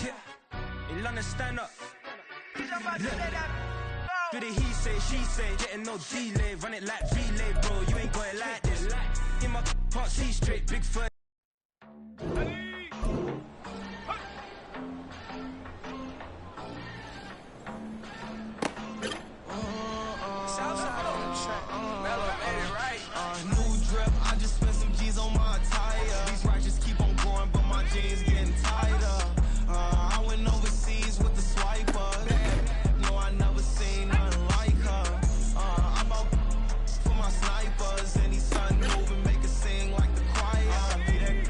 Yeah, London stand up. Do the he say, she say, getting no delay, run it like relay, bro. You ain't got it like this. In my can't see straight, big foot. New drip, I just spent some G's on my attire. These righteous keep on going, but my jeans getting tighter. I went overseas with the swiper. No, I never seen nothing like her. I'm out for my snipers. Any sun moving, make it sing like the choir.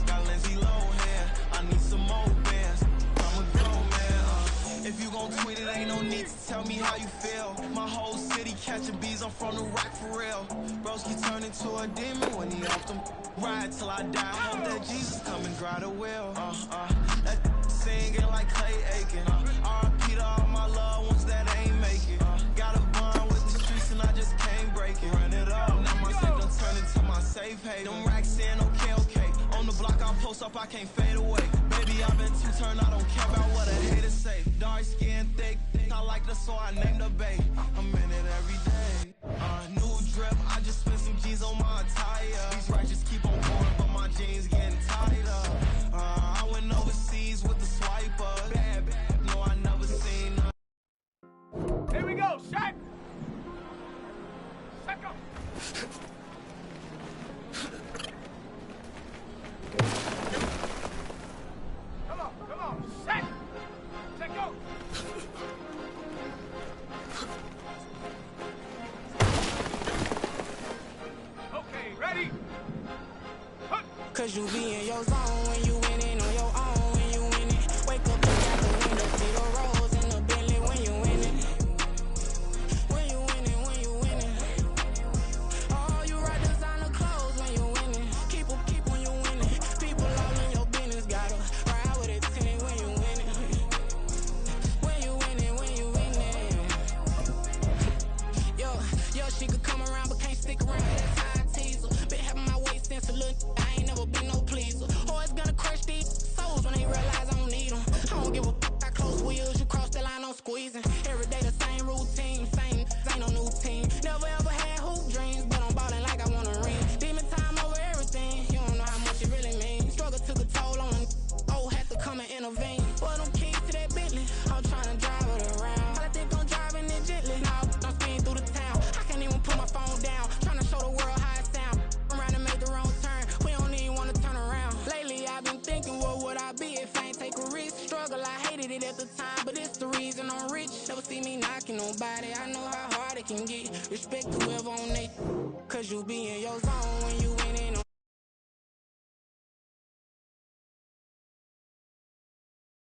Got Lindsay Lohan, I need some more bands. I'm a grown man. If you gon' tweet it, ain't no need to tell me how you feel. My whole city catching bees, I'm from the rock for real. Broski turn into a demon when he off them. Ride till I die, hope that Jesus come and grab the wheel. That singing like Clay Aiken. RIP to all my loved ones that ain't make it. Got a bond with the streets and I just can't break it. Run it up, now my safe done turn into my safe haven. Them racks in, okay. On the block I post up, I can't fade away. Baby, I've been too turned, I don't care about what a hater say. Dark skin, thick, I like the so I named the babe. I'm in it every day. New drip, I just spent some G's on my attire. These righteous keep on going, but my jeans getting tighter. I went overseas with the swiper. Bad, no, I never seen none. Here we go, Shaq. Shaq up. Come on, Shaq. Shaq go. Okay, ready? Cause you be in your zone when you winning on your own when you winning. Wake up, look out the window, see the rolls in the Bentley when you winning. When you winning, when you winning. Oh, you rock designer clothes when you winning. Keep when you winning. People all in your business, gotta ride with it tinted when you winning. When you winning, when you winning. Yo, she could come around but can't stick around. That's how I tease her. Been having my waist since a little. I ain't never been no pleaser. Always gonna crush these souls when they realize I don't need them. I don't give a f***. I close wheels, you cross the line, I'm squeezing. Every day the same routine, same ain't no new team. Never ever had hoop dreams, but I'm ballin' like I want a ring. Demon time over everything, you don't know how much it really means. Struggle took a toll on them, oh, had to come and intervene. Boy, them keys to that Bentley, I'm tryna drive it around. I think I'm driving it gently, now I'm speeding through the town. I can't even put my phone down, tryna show the world how it sound. Around and make the wrong turn, we don't even wanna turn around. Lately I've been thinking, what would I be if I ain't take a risk? Struggle, I hated it at the time, but it's the reason I'm rich. Never see me knocking nobody, I know how hard it can get. Respect whoever on they, cause you be in your zone when you